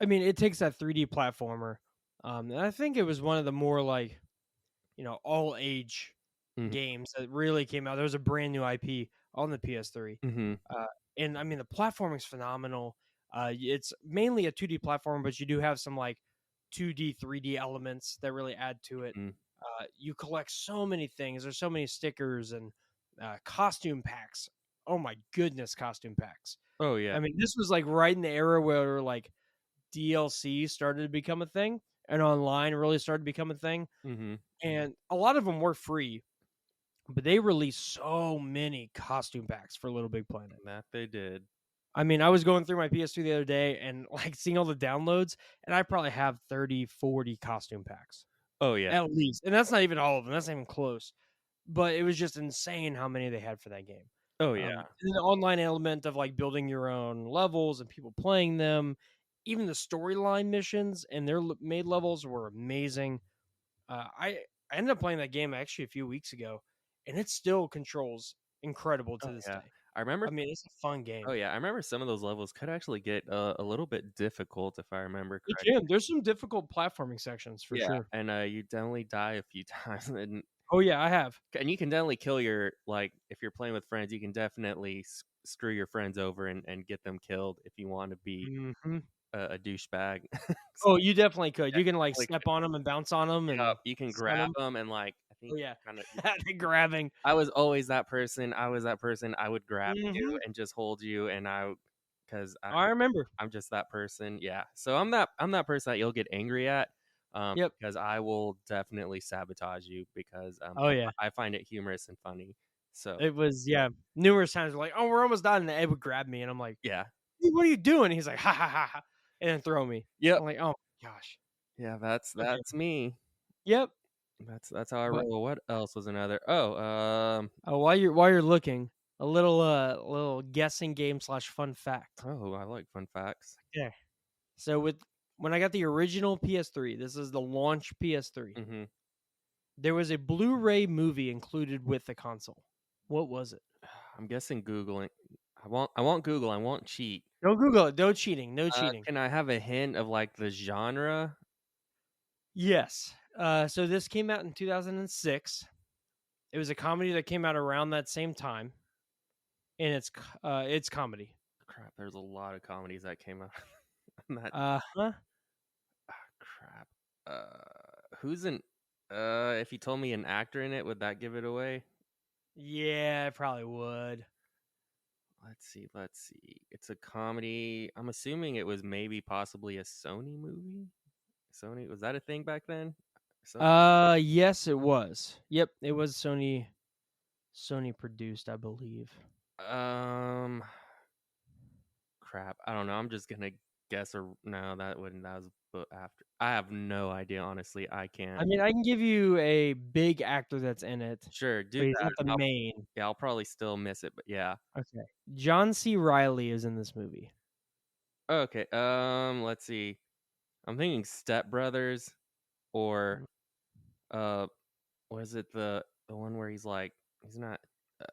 I mean, it takes that 3D platformer, and I think it was one of the more like, all age Hmm. games that really came out. There was a brand new IP on the PS3. Hmm. Uh, and I mean, the platforming's phenomenal. It's mainly a 2D platform, but you do have some like 2D, 3D elements that really add to it. Hmm. You collect so many things. There's so many stickers and costume packs. Oh my goodness, costume packs. Oh yeah. I mean, this was like right in the era where like DLC started to become a thing and online really started to become a thing. Hmm. And a lot of them were free, but they released so many costume packs for Little Big Planet. That they did. I mean, I was going through my PS2 the other day and like seeing all the downloads, and I probably have 30, 40 costume packs Oh yeah. at least. And that's not even all of them. That's not even close. But it was just insane how many they had for that game. Oh yeah. And the online element of like building your own levels and people playing them, even the storyline missions and their made levels were amazing. I ended up playing that game actually a few weeks ago, and it still controls incredible Oh to this yeah. day. I remember I mean, it's a fun Oh, game. yeah, I remember some of those levels could actually get, a little bit difficult if I remember It correctly. can. There's some difficult platforming sections for Yeah, sure. and, you definitely die a few times, Oh yeah, I have. and you can definitely kill your like, if you're playing with friends, you can definitely screw your friends over and get them killed if you wanna be Mhm. a douchebag. So, Oh, you definitely could. yeah, You can, like, definitely step on them and bounce on them Yup, and you can stun grab them. them and, like, I Oh, think yeah. kinda The grabbing. I was always that person. I was that person. I would grab you Mhm. and just hold you, and because I remember. I'm just that person. Yeah. So I'm that person that you'll get angry at, Yep. because I will definitely sabotage you because Oh, yeah. I find it humorous and funny. So It was yeah, numerous times we're like, "Oh, we're almost done," and Ed would grab me, and I'm like, yeah. "Hey, what are you doing?" He's like, "Ha, ha, ha, ha," and then throw me. Yep. I'm like, "Oh my gosh." Yeah. Okay. That's me. Yep. That's how I But, roll. What else was another? Oh, while you're looking, a little guessing game slash fun fact. I like fun facts. Yeah. So when I got the original PS3, this is the launch PS3. Hmm. There was a Blu-ray movie included with the console. What was it? I'm guessing googling. I won't Google. I won't cheat. Don't Google it. No cheating. No cheating. Can I have a hint of like the genre? Yes. So this came out in 2006. It was a comedy that came out around that same time, and it's comedy. Crap, there's a lot of comedies that came out on that. Huh? Crap. Who's an if you told me an actor in it, would that give it away? Yeah, it probably would. Let's see. It's a comedy. I'm assuming it was maybe possibly a Sony movie. Sony, was that a thing back then? So, Yes, it was. Yep, it was Sony produced, I believe. um, crap. I don't know. I'm just gonna guess or no, that wouldn't. That was after. I have no idea. Honestly, I can't. I mean, I can give you a big actor that's in it, Sure, do but he's that. not the I'll, main. yeah, I'll probably still miss it, but yeah. Okay. John C. Riley is in this movie. Okay. Let's see. I'm thinking Step Brothers or Mm, uh, was it the one where he's like he's not.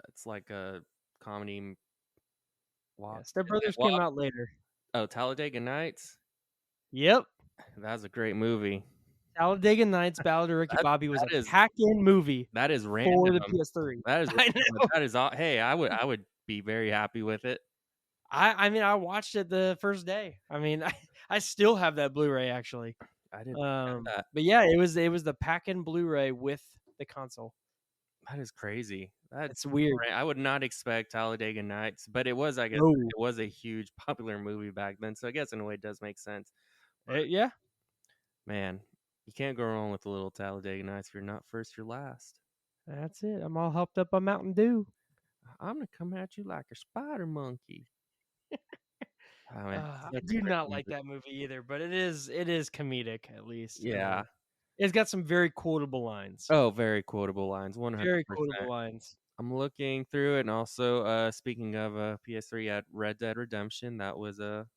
It's like a comedy yeah, walk. Step Midnight Brothers came Walk. out later. Oh, Talladega Nights. Yep. That's a great movie. Talladega Nights, Ballad of Ricky That Bobby was a that is pack-in movie that is for random. the PS3. That is I random, but know. that is hey, I would be very happy with it. I mean, I watched it the first day. I mean, I still have that Blu-ray actually. I didn't have that. But yeah, it was the pack-in Blu-ray with the console. That is crazy. That's It's weird. I would not expect Talladega Nights, but it was, I guess, No. it was a huge popular movie back then, so I guess in a way it does make sense. Yeah, Man, you can't go wrong with a little Talladega Nights. If you're not first, you're last. that's it. I'm all hopped up on Mountain Dew. I'm gonna come at you like a spider monkey. Oh man, I such a do great not like movie. that movie either, but it is comedic at least. I Yeah. mean, it's got some very quotable lines. Oh, very quotable lines, Very quotable 100%. lines. I'm looking through it, and also, speaking of PS3, at Red Dead Redemption, that was a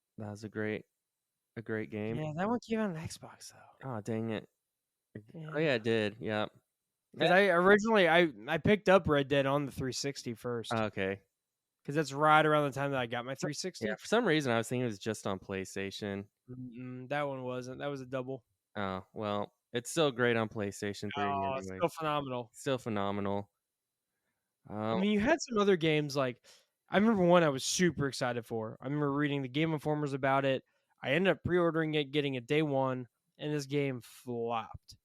great game. Yeah, that one came out on Xbox though. Oh, dang it. Oh, yeah, Yeah, it did, yep. because I originally I picked up Red Dead on the 360 first, Okay. because that's right around the time that I got my So yeah, 360. for some reason, I was thinking it was just on PlayStation. That one wasn't. That was a double. Oh, well, it's still great on PlayStation 3 Oh, it's anyway. still phenomenal. Still phenomenal. I Um, mean, you had some other games like I remember one I was super excited for. I remember reading the Game Informers about it. I ended up pre-ordering it, getting it day one, and this game flopped.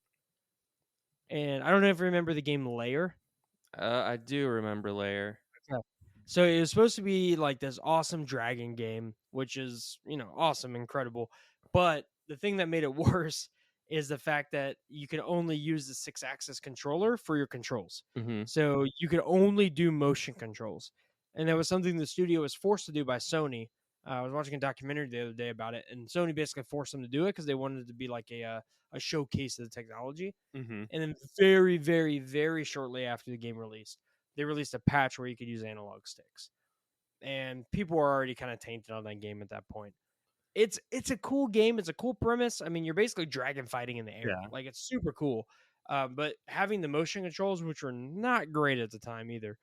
And I don't know if you remember the game Layer. I do remember Layer. Yeah. So it was supposed to be like this awesome dragon game, which is, awesome, incredible. But the thing that made it worse is the fact that you can only use the 6-axis controller for your controls. Mhm, So you could only do motion controls. And that was something the studio was forced to do by Sony. I was watching a documentary the other day about it, and Sony basically forced them to do it because they wanted it to be like a showcase of the technology. mhm. And then very, very, very shortly after the game released, they released a patch where you could use analog sticks. And people were already kind of tainted on that game at that point. It's a cool game. It's a cool premise. I mean, you're basically dragon fighting in the air. Yeah. Like it's super cool. But having the motion controls, which were not great at the time either,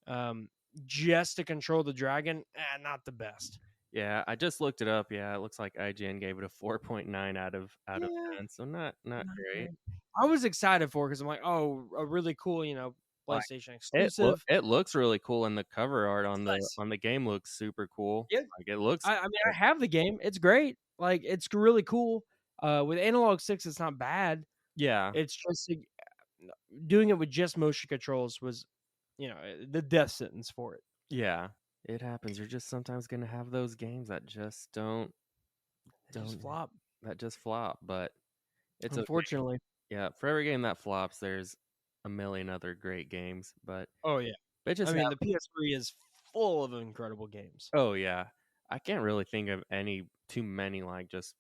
um, just to control the dragon, not the best. Yeah, I just looked it up. Yeah, it looks like IGN gave it a 4.9 out of Yeah, 10, so not not great. great. I was excited for because I'm like, oh, a really cool, Like PlayStation exclusive. it looks really cool, and the cover art It does. on the game looks super cool. Yeah, Like it looks I mean, I have the game. It's great. Like, it's really cool. With analog sticks, it's not bad. yeah, It's just doing it with just motion controls was, the death sentence for it. yeah. It happens. You're just sometimes gonna have those games that just It just don't flop, that just flop, but it's okay. unfortunately. Yeah, for every game that flops, there's a million other great games, but Oh yeah, I bitches mean have the PS3 is full of incredible games. oh yeah. I can't really think of any too many like just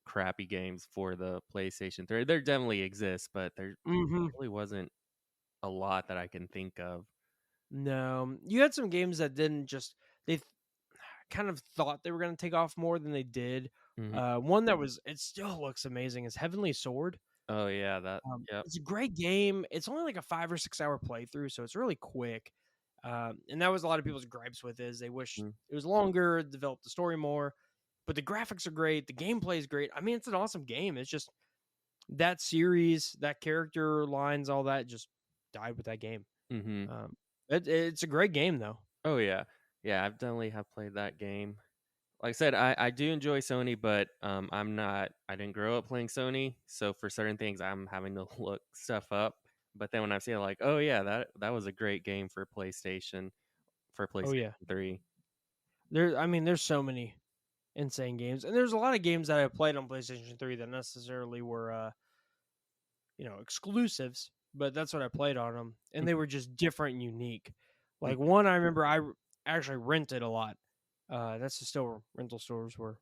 crappy games for the PlayStation 3. There definitely exists, but there Hmm. really wasn't a lot that I can think of. No, you had some games that didn't just kind of thought they were going to take off more than they did. Mhm. One that it still looks amazing is Heavenly Sword. Oh yeah, that yep. It's a great game. It's only like a 5 or 6 hour playthrough, so it's really quick. And that was a lot of people's gripes with it, is they wish Mm, it was longer, developed the story more. But the graphics are great, the gameplay is great. I mean, it's an awesome game. It's just that series, that character lines, all that just died with that game. mhm. Um, it's a great game though. Oh yeah. Yeah, I've definitely have played that game. Like I said, I do enjoy Sony, but I didn't grow up playing Sony, so for certain things I'm having to look stuff up. But then when I see it like, oh yeah, that was a great game for Oh PlayStation yeah, 3. I mean, there's so many insane games, and there's a lot of games that I played on PlayStation 3 that necessarily were exclusives, but that's what I played on them, and Mm. they were just different and unique. Mm. Like one, I remember actually rented a lot. That's the still rental stores were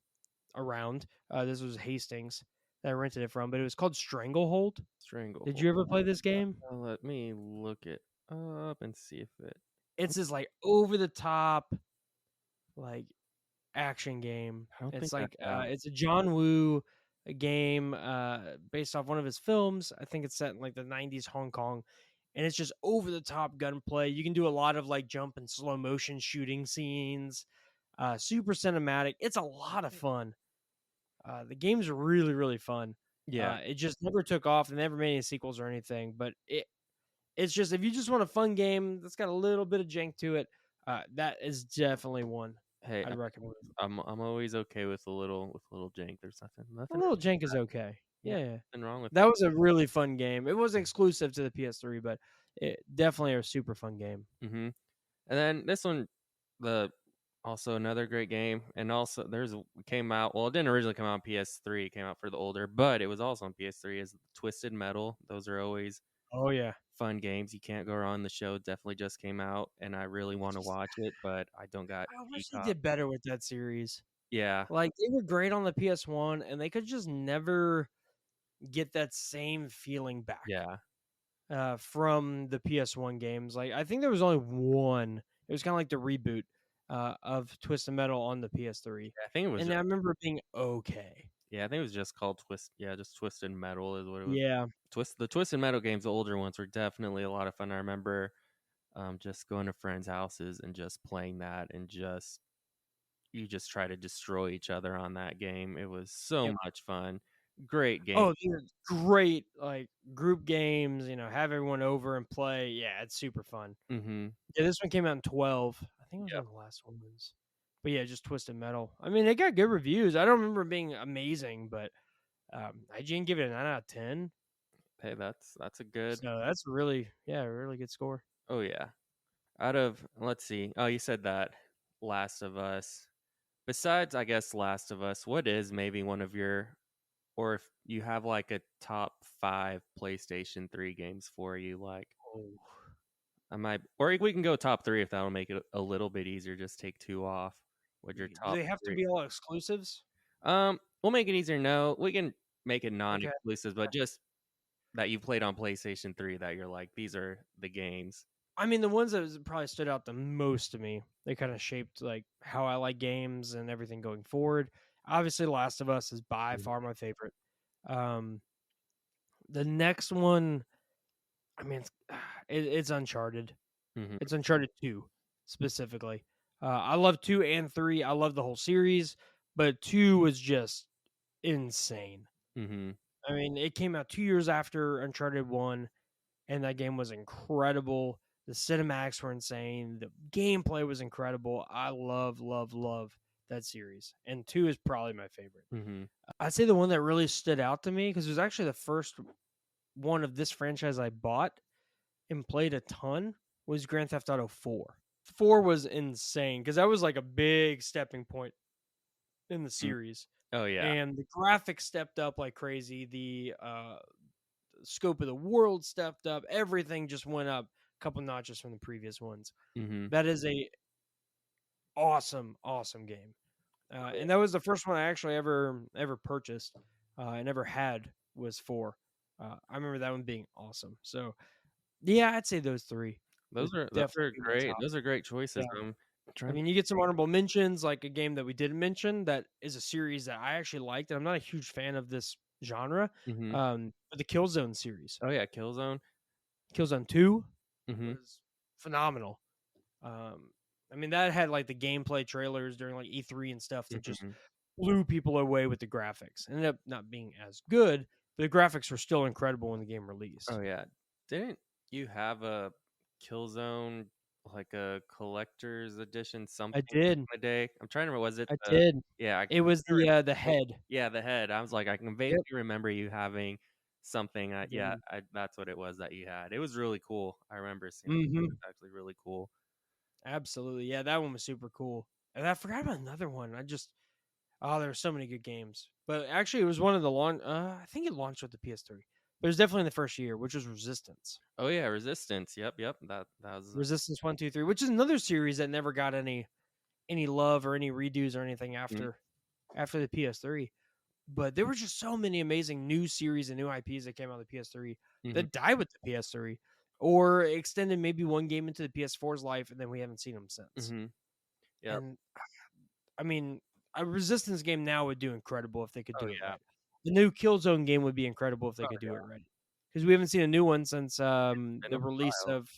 around. This was Hastings that I rented it from, but it was called Stranglehold. Did Stranglehold. you ever play this game? Let me look it up and see if it. It's this like over the top like action game. I don't It's think I like have. it's a John Woo game based off one of his films. I think it's set in like the 90s Hong Kong. And it's just over the top gunplay. You can do a lot of like jump and slow motion shooting scenes. Super cinematic. It's a lot of fun. The game's really, really fun. Yeah. It just never took off and never made any sequels or anything. But it's just if you just want a fun game that's got a little bit of jank to it, that is definitely one Hey, I'd recommend. I'm always okay with a little jank. There's A nothing little wrong jank with is that. okay. Yeah, Yeah, yeah. nothing wrong with That was a really fun game. It wasn't exclusive to the PS3, but it definitely a super fun game. that. And then this one, the also another great game, and also came out. Well, it didn't originally come out on PS3. It came out for the older, but it was also on PS3. Is Twisted Metal. Those are always Oh yeah. fun games. You can't go wrong. The show definitely just came out, and I really I want to just watch it, but I don't got I wish they Peacock. did better with that series. Yeah, Like they were great on the PS1 and they could just never get that same feeling back yeah. from the PS1 games. Like I think there was only one. It was kind of like the reboot of Twisted Metal on the PS3. I think it was And just I remember it being okay. yeah. I think it was just called Twist. Yeah, just Twisted Metal is what it was. Yeah. The Twisted Metal games, the older ones, were definitely a lot of fun. I remember just going to friends' houses and just playing that, and just you just try to destroy each other on that game. It was so Yep. much fun. Great game. Oh, these are great like group games, have everyone over and play. Yeah, it's super fun. Mm-hmm. Yeah, this one came out in 12. I think it was Yep. one of the last ones. But yeah, just Twisted Metal. I mean, it got good reviews. I don't remember it being amazing, but IGN give it a 9 out of 10. Hey, that's a good. So that's really, yeah, a really good score. Oh yeah. Out of let's see. Oh, you said that Last of Us. Besides, I guess Last of Us, what is maybe one of your, or if you have like a top 5 PlayStation 3 games for you, like Oh, I might, or we can go top 3 if that'll make it a little bit easier. Just take 2 off. With your do top they have to 3? be all exclusives? We'll make it easier. No, we can make it Okay. non-exclusive, but just that you played on PlayStation 3 that you're like, these are the games. I mean, the ones that probably stood out the most to me, they kind of shaped like how I like games and everything going forward. Obviously, Last of Us is by Mhm. far my favorite. Um, the next one, I mean, it's Uncharted. Mhm. It's Uncharted 2 specifically. I love 2 and 3. I love the whole series, but 2 was just insane. Mhm. I mean, it came out 2 years after Uncharted 1 and that game was incredible. The cinematics were insane. The gameplay was incredible. I love, love, love that series. And 2 is probably my favorite. Mhm. I'd say the one that really stood out to me because it was actually the first one of this franchise I bought and played a ton was Grand Theft Auto 4. 4 was insane because that was like a big stepping point in the Mm. series. Oh yeah. And the graphics stepped up like crazy. The scope of the world stepped up. Everything just went up a couple notches from the previous ones. Mhm. That is a awesome, awesome game. Oh And yeah. that was the first one I actually ever purchased and ever had was 4. I remember that one being awesome. So yeah, I'd say those 3 would Those are definitely be my great. top. Those are great choices. Yeah. I'm I trying to mean, you get some honorable mentions, like a game that we didn't mention that is a series that I actually liked, and I'm not a huge fan of this genre. Mhm. But the Killzone series, Oh yeah, Killzone. Killzone 2 Mhm. was phenomenal. Um, I mean, that had like the gameplay trailers during like E3 and stuff that just Mhm. blew people away with the graphics. Ended up not being as good, but the graphics were still incredible when the game released. Oh yeah. Didn't you have a Killzone, like a collector's edition I something back did, in the day? I'm trying to remember, was it I the did. yeah, I can It was remember the head. yeah, the head. I was like, I can Yep. vaguely remember you having something. Yeah, Dude. that's what it was that you had. It was really cool. I remember seeing it. It Hmm. was actually really cool. Absolutely. Yeah, that one was super cool. And I forgot about another one. There were so many good games. But actually, it was one of the I think it launched with the PS3. But it was definitely in the first year, which was Resistance. Oh yeah, Resistance. Yep, yep. That was Resistance 1, 2, 3, which is another series that never got any love or any redos or anything mhm, after the PS3. But there were just so many amazing new series and new IPs that came out of the PS3 mhm, that died with the PS3 or extended maybe one game into the PS4's life, and then we haven't seen them since. mhm. Yep. And I mean, a Resistance game now would do incredible if they could Oh do it yeah. right. The new Killzone game would be incredible if they Oh could do it yeah. right. Because we haven't seen a new one since Been a the release while. of,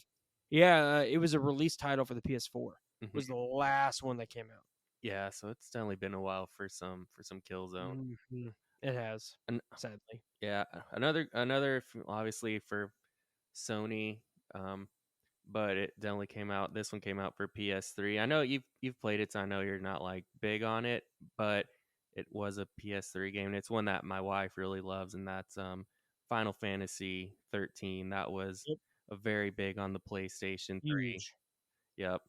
yeah, it was a release title for the PS4. Mhm. Was the last one that came out. Yeah, so it's definitely been a while for some Killzone. Mhm. It has, And sadly. yeah, obviously for Sony, um, but it definitely came out. This one came out for PS3. I know you've played it, so I know you're not like big on it, but it was a PS3 game, and it's one that my wife really loves, and that's Final Fantasy 13. That was Yep. a very big on the PlayStation 3. Huge. Yep.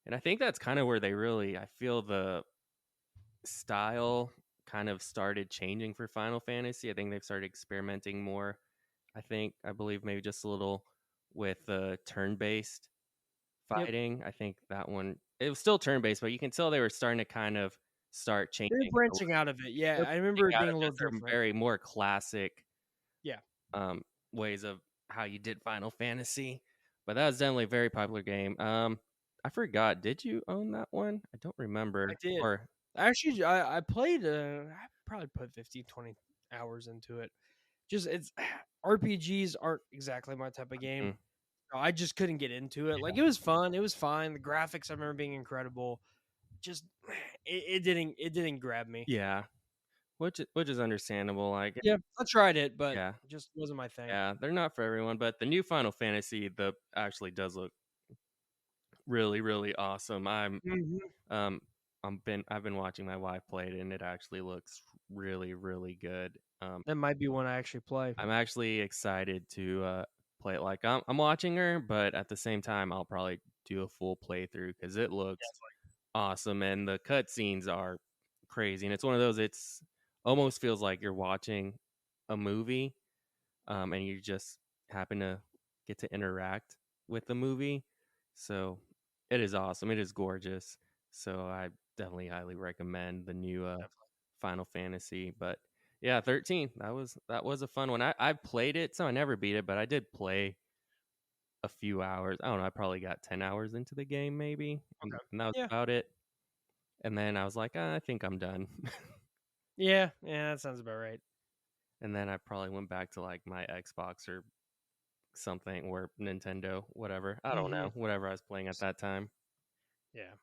And I think that's kind of where they really, I feel the style kind of started changing for Final Fantasy. I think they've started experimenting more. I believe maybe just a little with turn-based Yep. fighting. I think that one it was still turn-based, but you can tell they were starting to kind of start changing They're a little. branching out of it. They're Yeah, I branching remember it out being of a little just their different. very more classic Yeah, um, ways of how you did Final Fantasy. But that was definitely a very popular game. I forgot. Did you own that one? I don't I remember. did. Or Actually, I played, I probably put 15, 20 hours into it. Just it's RPGs aren't exactly my type of game. mm, I just couldn't get into it. Like, it was fun, it was fine. The graphics I remember being incredible. Just it didn't grab me. yeah, which is understandable. Like, Yeah, I tried it, but yeah, it just wasn't my thing. yeah, they're not for everyone. But the new Final Fantasy, the actually does look really, really awesome. Mhm. Um, I've been watching my wife play it, and it actually looks really, really good. That might be one I actually play. I'm actually excited to play it. Like I'm watching her, but at the same time, I'll probably do a full playthrough because it looks awesome, and the cutscenes are crazy. And it's one of those. It's almost feels like you're watching a movie, and you just happen to get to interact with the movie. So it is awesome. It is gorgeous. So I definitely highly recommend the new Definitely. Final Fantasy. But yeah, 13. That was a fun one. I played it, so I never beat it, but I did play a few hours. I don't know. I probably got 10 hours into the game, maybe, Okay. and that was Yeah. about it. And then I was like, I think I'm done. Yeah, yeah, that sounds about right. And then I probably went back to like my Xbox or something or Nintendo, whatever. I don't Mhm. know, whatever I was playing at that time. Yeah.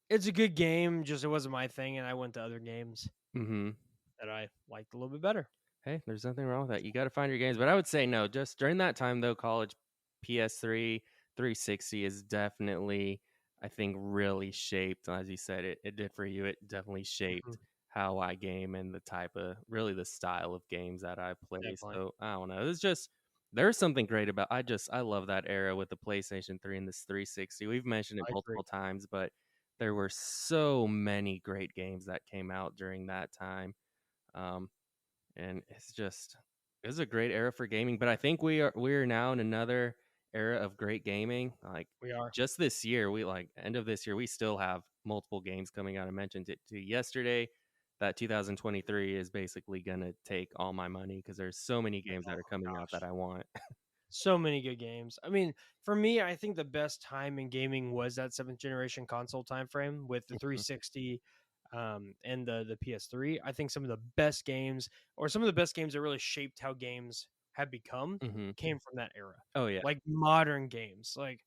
It's a good game, just it wasn't my thing, and I went to other games Mhm. that I liked a little bit better. Hey, there's nothing wrong with that. You got to find your games, but I would say no. Just during that time though, college PS3 360 is definitely, I think, really shaped. As you said, it did for you. It definitely Mhm. shaped how I game and the type of really the style of games that I play. Definitely. So I don't know. It's just there's something great about. I love that era with the PlayStation 3 and this 360. We've mentioned it I agree. multiple times, but there were so many great games that came out during that time. Um, and it's a great era for gaming. But I think we're now in another era of great gaming. Like We are. just this year, we like end of this year, we still have multiple games coming out. I mentioned it to you yesterday that 2023 is basically gonna take all my money because there's so many games that are coming out that Gosh. I want. So many good games. I mean, for me, I think the best time in gaming was that seventh generation console time frame with the 360 and the PS3. I think some of the best games, or some of the best games that really shaped how games have become, Hmm. came from that era. Oh yeah. Like modern games. Like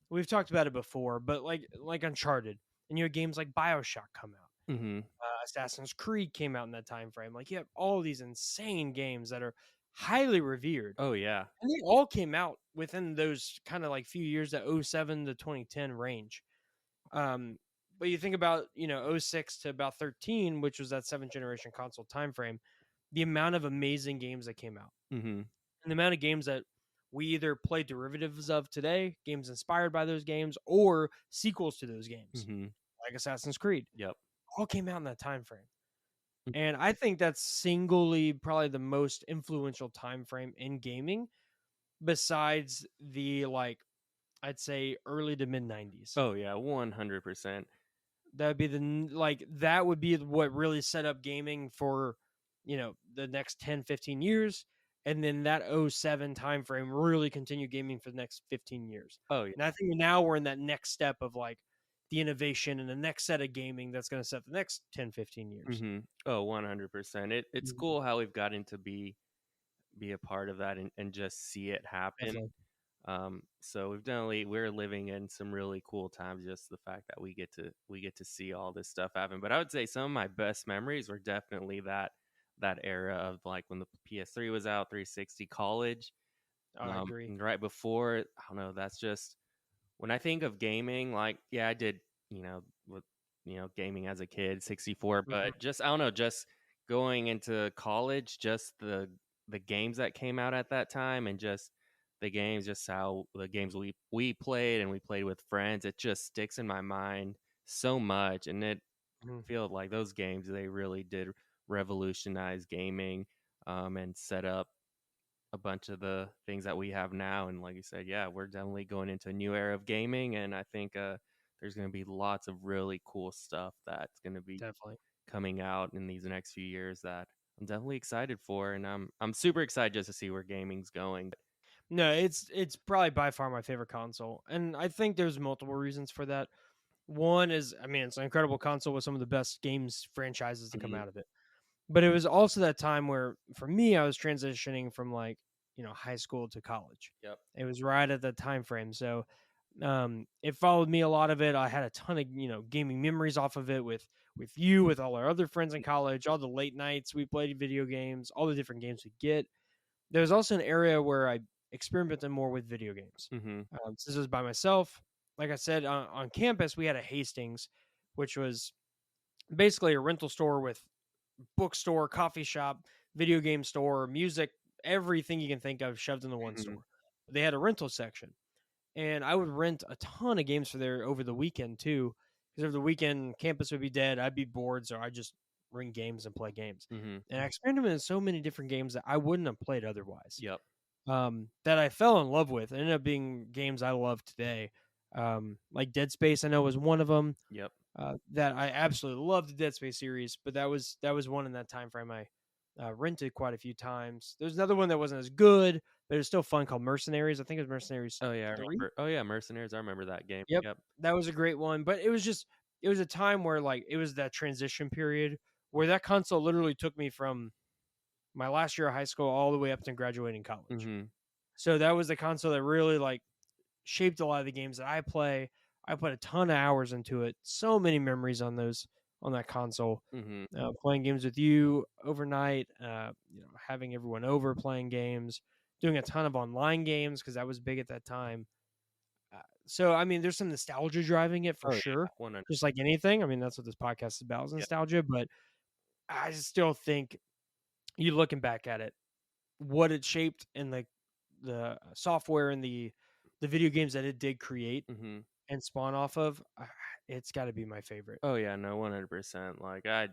we've talked about it before, but like Uncharted, and you had games like BioShock come out. Hmm. Assassin's Creed came out in that time frame. Like you have all these insane games that are highly revered, Oh yeah. and they all came out within those kind of like few years, that '07 to 2010 range. Um, but you think about, '06 to about 13, which was that seventh generation console time frame, the amount of amazing games that came out, Hmm. and the amount of games that we either play derivatives of today, games inspired by those games, or sequels to those games, Hmm. like Assassin's Creed, Yep. all came out in that time frame. And I think that's singly probably the most influential time frame in gaming besides the like I'd say early to mid 90s. Oh yeah, 100%. That'd be like that would be what really set up gaming for, the next 10, 15 years. And then that '07 time frame really continued gaming for the next 15 years. Oh yeah. And I think now we're in that next step of like the innovation and the next set of gaming that's going to set the next 10, 15 years. Oh, 100%. It's Mhm. cool how we've gotten to be a part of that and just see it happen. Definitely. So we're living in some really cool times. Just the fact that we get to see all this stuff happen. But I would say some of my best memories were definitely that era of like when the PS3 was out, 360 college. I agree. And right before, I don't know. That's just when I think of gaming. Like, yeah, I did, with gaming as a kid, 64. Mhm. But just I don't know, just going into college, just the games that came out at that time, and just the games, just how the games we played and we played with friends, it just sticks in my mind so much. And it Mhm. feels like those games, they really did revolutionize gaming, and set up a bunch of the things that we have now. And like you said, yeah, we're definitely going into a new era of gaming, and I think there's going to be lots of really cool stuff that's going to be Definitely. coming out in these next few years that I'm definitely excited for, and I'm super excited just to see where gaming's going. No, it's probably by far my favorite console, and I think there's multiple reasons for that. One is, I mean, it's an incredible console with some of the best games franchises to come Mhm. out of it. But it was also that time where, for me, I was transitioning from like high school to college. Yep. It was right at that time frame, so it followed me a lot of it. I had a ton of gaming memories off of it with you, with all our other friends in college, all the late nights we played video games, all the different games we get. There was also an area where I experimented more with video games. Mhm. Since I was by myself, like I said, on campus, we had a Hastings, which was basically a rental store with bookstore, coffee shop, video game store, music, everything you can think of shoved into one Mhm. store. They had a rental section, and I would rent a ton of games for there over the weekend too. Because over the weekend, campus would be dead. I'd be bored, so I just bring games and play games. Mhm. And I experimented in so many different games that I wouldn't have played otherwise. Yep. That I fell in love with. It ended up being games I love today. Like Dead Space, I know was one of them. Yep. That I absolutely love the Dead Space series, but that was one in that time frame I rented quite a few times. There's another one that wasn't as good, but it was still fun called Mercenaries. I think it was Mercenaries Oh yeah, I 3. remember. Oh yeah, Mercenaries. I remember that game. Yep, Yep. that was a great one. But it was a time where like it was that transition period where that console literally took me from my last year of high school all the way up to graduating college. Mhm. So that was the console that really like shaped a lot of the games that I play. I put a ton of hours into it. So many memories on that console. Mhm. Playing games with you overnight. Having everyone over playing games. Doing a ton of online games because that was big at that time. So I mean, there's some nostalgia driving it for Oh yeah, sure. 100. Just like anything. I mean, that's what this podcast is about, is Yep. nostalgia. But I still think you looking back at it, what it shaped and the software and the video games that it did create Mhm. and spawn off of, it's got to be my favorite. Oh yeah, no, 100%. Like I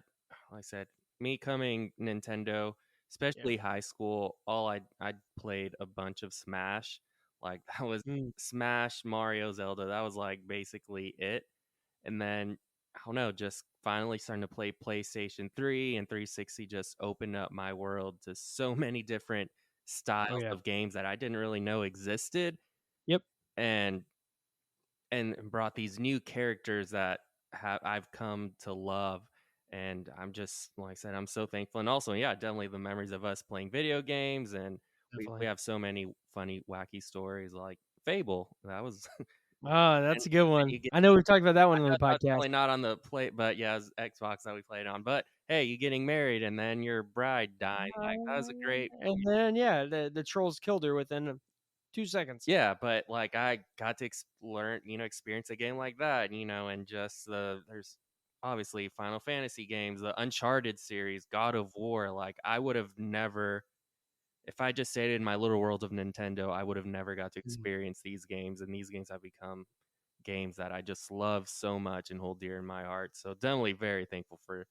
said, me coming Nintendo, Yeah. especially high school, all I played a bunch of Smash. Like that was Mm, Smash, Mario, Zelda. That was like basically it. And then I don't know, just finally starting to play PlayStation 3 and 360 just opened up my world to so many different oh styles yeah. of games that I didn't really know existed. Yep. And brought these new characters that I've come to love. And I'm just like I said, I'm so thankful. And also, yeah, definitely the memories of us playing video games, and we Definitely. have so many funny, wacky stories like Fable. That was Oh, and, that's a good and one. you get I know we've talked about that I one on know the that was podcast. probably not on the plate, but yeah, it was Xbox that we played on. But hey, you getting married and then your bride dying, like that was a great. And then yeah, the trolls killed her within 2 seconds. Yeah, but, like, I got to learn, experience a game like that, and just there's obviously Final Fantasy games, the Uncharted series, God of War, like, I would have never if I just stayed in my little world of Nintendo, I would have never got to Mm, experience these games, and these games have become games that I just love so much and hold dear in my heart, so definitely very thankful for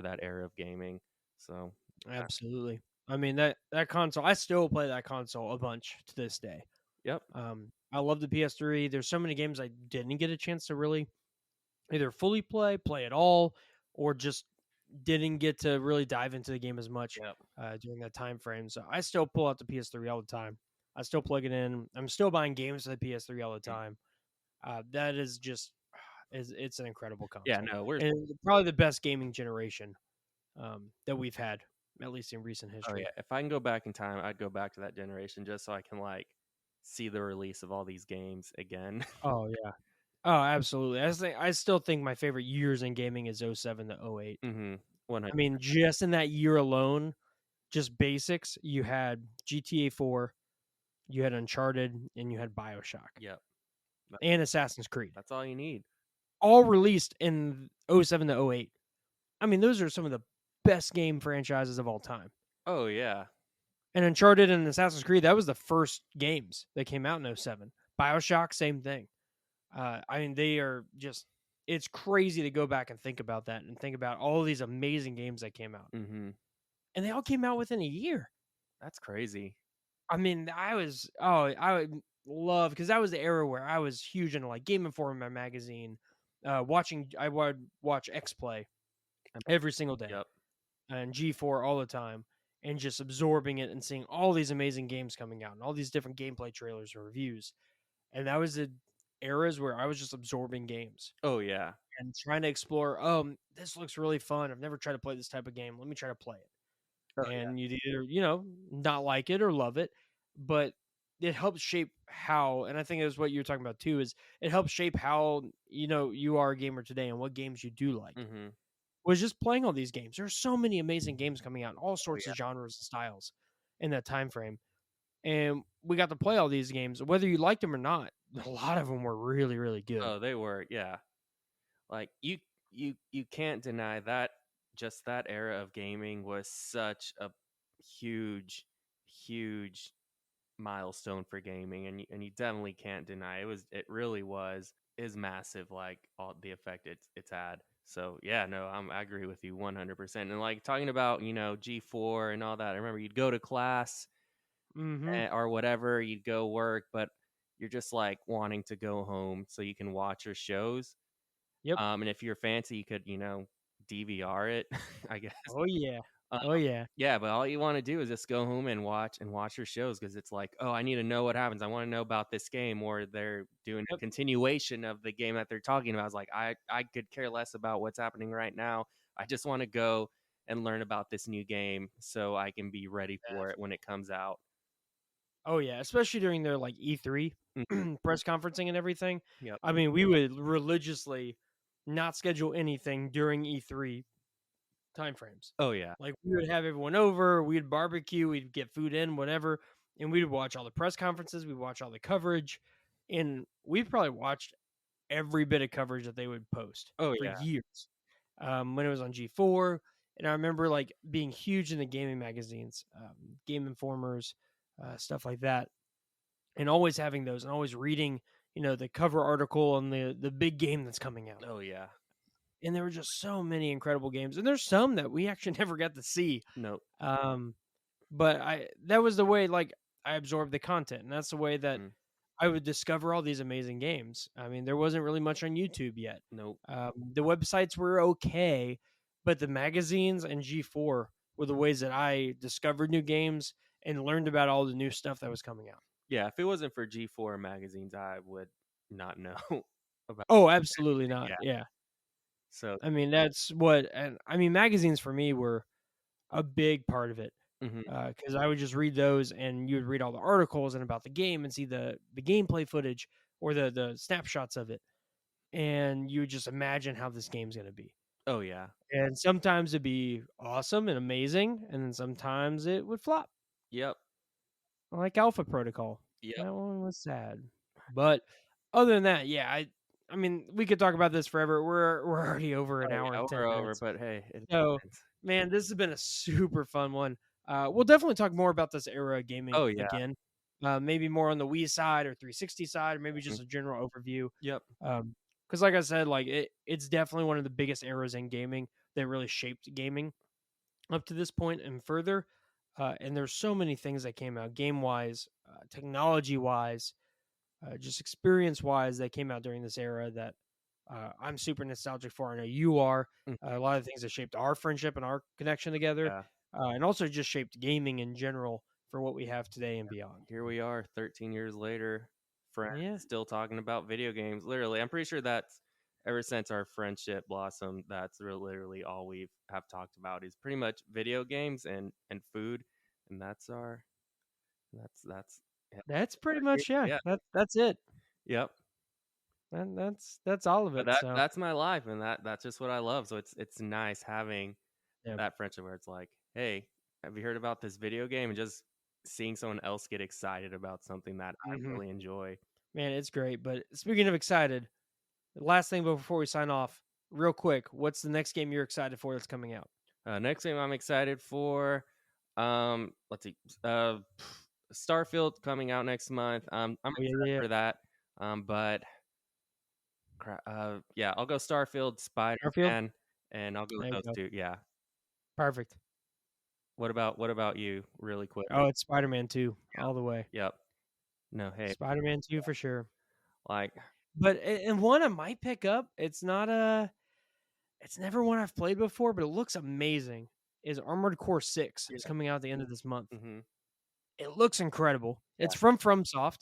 that era of gaming. So yeah. Absolutely. I mean that console. I still play that console a bunch to this day. Yep. I love the PS3. There's so many games I didn't get a chance to really either fully play at all, or just didn't get to really dive into the game as much Yep. during that time frame. So I still pull out the PS3 all the time. I still plug it in. I'm still buying games for the PS3 all the Mm. time. That is just it's an incredible Yeah, console no, we're and probably the best gaming generation that we've had, at least in recent oh yeah. history. If I can go back in time, I'd go back to that generation just so I can like see the release of all these games again. Oh yeah. Oh, absolutely. I still think my favorite years in gaming is '07 to '08. Mm-hmm. 100. I mean, just in that year alone, just basics, you had GTA 4, you had Uncharted, and you had BioShock Yep. That, and Assassin's Creed, that's all you need. all released in '07 to '08. I mean, those are some of the best game franchises of all time. Oh yeah. And Uncharted and Assassin's Creed, that was the first games that came out in '07. BioShock, same thing. I mean, they are just, it's crazy to go back and think about that and think about all these amazing games that came out. Mm-hmm. And they all came out within a year. That's crazy. I mean, I would love, because that was the era where I was huge into like Game Informer magazine, I would watch X Play Um, every single day Yep. and G4 all the time, and just absorbing it and seeing all these amazing games coming out and all these different gameplay trailers and reviews. And that was the eras where I was just absorbing games Oh yeah. and trying to explore. This looks really fun. I've never tried to play this type of game. Let me try to play it. Oh yeah. And you'd either, not like it or love it, but it helps shape how, and I think that's what you're talking about too, is it helps shape how, you are a gamer today and what games you do like. Mm-hmm. Was just playing all these games. There's so many amazing games coming out in all Oh sorts yeah. of genres and styles in that time frame. And we got to play all these games, whether you liked them or not. A lot of them were really, really good. Oh, they were. Yeah. Like you can't deny that just that era of gaming was such a huge huge milestone for gaming, and you definitely can't deny it really was is massive, like all the effect it's had. So yeah, no, I agree with you 100%. And like talking about, G4 and all that, I remember you'd go to class, Mm-hmm. or whatever, you'd go work, but you're just like wanting to go home so you can watch your shows. Yep. And if you're fancy, you could, DVR it, I guess. Oh yeah. Uh, Oh yeah. yeah, but all you want to do is just go home and watch your shows because it's like, oh, I need to know what happens. I want to know about this game, or they're doing a Yep. continuation of the game that they're talking about. It's like I could care less about what's happening right now. I just want to go and learn about this new game so I can be ready for it when it comes out. Oh yeah, especially during their like E3 Mm. press conferencing and everything. Yep. I mean, we would religiously not schedule anything during E3 timeframes. Oh yeah. Like we would have everyone over, we'd barbecue, we'd get food in, whatever, and we'd watch all the press conferences, we'd watch all the coverage, and we probably watched every bit of coverage that they would post Oh for yeah. years. When it was on G4, and I remember like being huge in the gaming magazines, Game Informers, stuff like that, and always having those and always reading, the cover article on the big game that's coming out. Oh yeah. And there were just so many incredible games, and there's some that we actually never got to see. No. Um, but that was the way like I absorbed the content, and that's the way that Mm, I would discover all these amazing games. I mean, there wasn't really much on YouTube yet. nope. The websites were okay, but the magazines and G4 were the ways that I discovered new games and learned about all the new stuff that was coming out. Yeah, if it wasn't for G4 magazines, I would not know about Oh, absolutely anything. not. Yeah. Yeah. So, I mean, that's what, and I mean, magazines for me were a big part of it mhm. because I would just read those, and you would read all the articles and about the game and see the gameplay footage or the snapshots of it, and you would just imagine how this game's going to be. Oh yeah. And sometimes it'd be awesome and amazing, and then sometimes it would flop, Yep. like Alpha Protocol. Yep. That one was sad, but other than that, yeah, I mean, we could talk about this forever. We're already over an Oh hour yeah, and ten we're over, minutes. but hey, it So, happens. man, this has been a super fun one. We'll definitely talk more about this era of gaming Oh yeah. again. Maybe more on the Wii side or 360 side, or maybe Mhm. just a general overview. Yep. Because, like I said, like it's definitely one of the biggest eras in gaming that really shaped gaming. up to this point and further. And there's so many things that came out game wise, technology wise, just experience wise that came out during this era that I'm super nostalgic for. I know you are. Mm, A lot of things that shaped our friendship and our connection together, yeah. and also just shaped gaming in general for what we have today and beyond. Here we are 13 years later, friends Yeah, still talking about video games. Literally, I'm pretty sure that's ever since our friendship blossomed, that's literally all we've have talked about is pretty much video games and food, and that's yeah, that's pretty yeah, much yeah, That's it. yep. And that's all of But it. So that's my life, and that's just what I love. So it's nice having yeah, that friendship where it's like, hey, have you heard about this video game? And just seeing someone else get excited about something that I hmm really enjoy. man, it's great. But speaking of excited, the last thing before we sign off, real quick, what's the next game you're excited for that's coming out? Next game I'm excited for, let's see, Starfield coming out next month. I'm Oh yeah, excited yeah, yeah. for that. But yeah, I'll go Starfield, Spider Garfield. Man, and I'll go with There you those go. two. Yeah. Perfect. What about you, really quick? Oh, it's Spider-Man 2 all the way. Yep. No, hey, Spider-Man 2 for sure. like, But and one I might pick up, it's never one I've played before, but it looks amazing, is Armored Core 6. It's yeah, coming out at the end of this month. hmm It looks incredible. yeah, It's from FromSoft.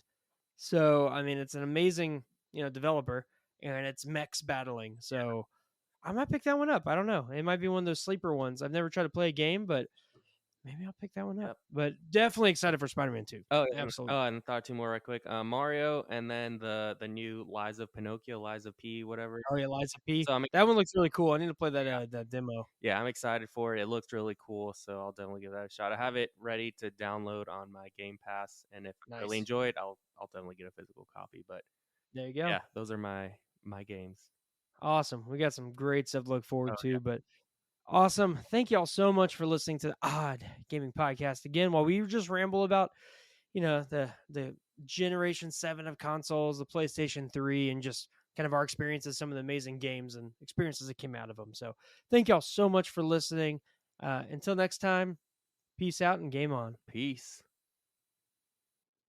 So, I mean, it's an amazing, developer, and it's mechs battling. So, I might pick that one up. I don't know. It might be one of those sleeper ones. I've never tried to play a game, but maybe I'll pick that one up. yep. But definitely excited for Spider-Man 2. Oh, Absolutely. and thought two more right quick. Mario, and then the new Lies of Pinocchio, Lies of P, whatever. Oh, yeah, Liza P. So I'm That one looks really cool. I need to play that demo. Yeah, I'm excited for it. It looks really cool, so I'll definitely give that a shot. I have it ready to download on my Game Pass, and if I really Nice. enjoy it, I'll definitely get a physical copy. But There you go. yeah, those are my games. Awesome. We got some great stuff to look Oh forward yeah, to, but awesome. Thank you all so much for listening to the Odd Gaming Podcast again. While we just ramble about, the Generation 7 of consoles, the PlayStation 3, and just kind of our experiences, some of the amazing games and experiences that came out of them. So thank y'all so much for listening. Until next time, peace out and game on. peace.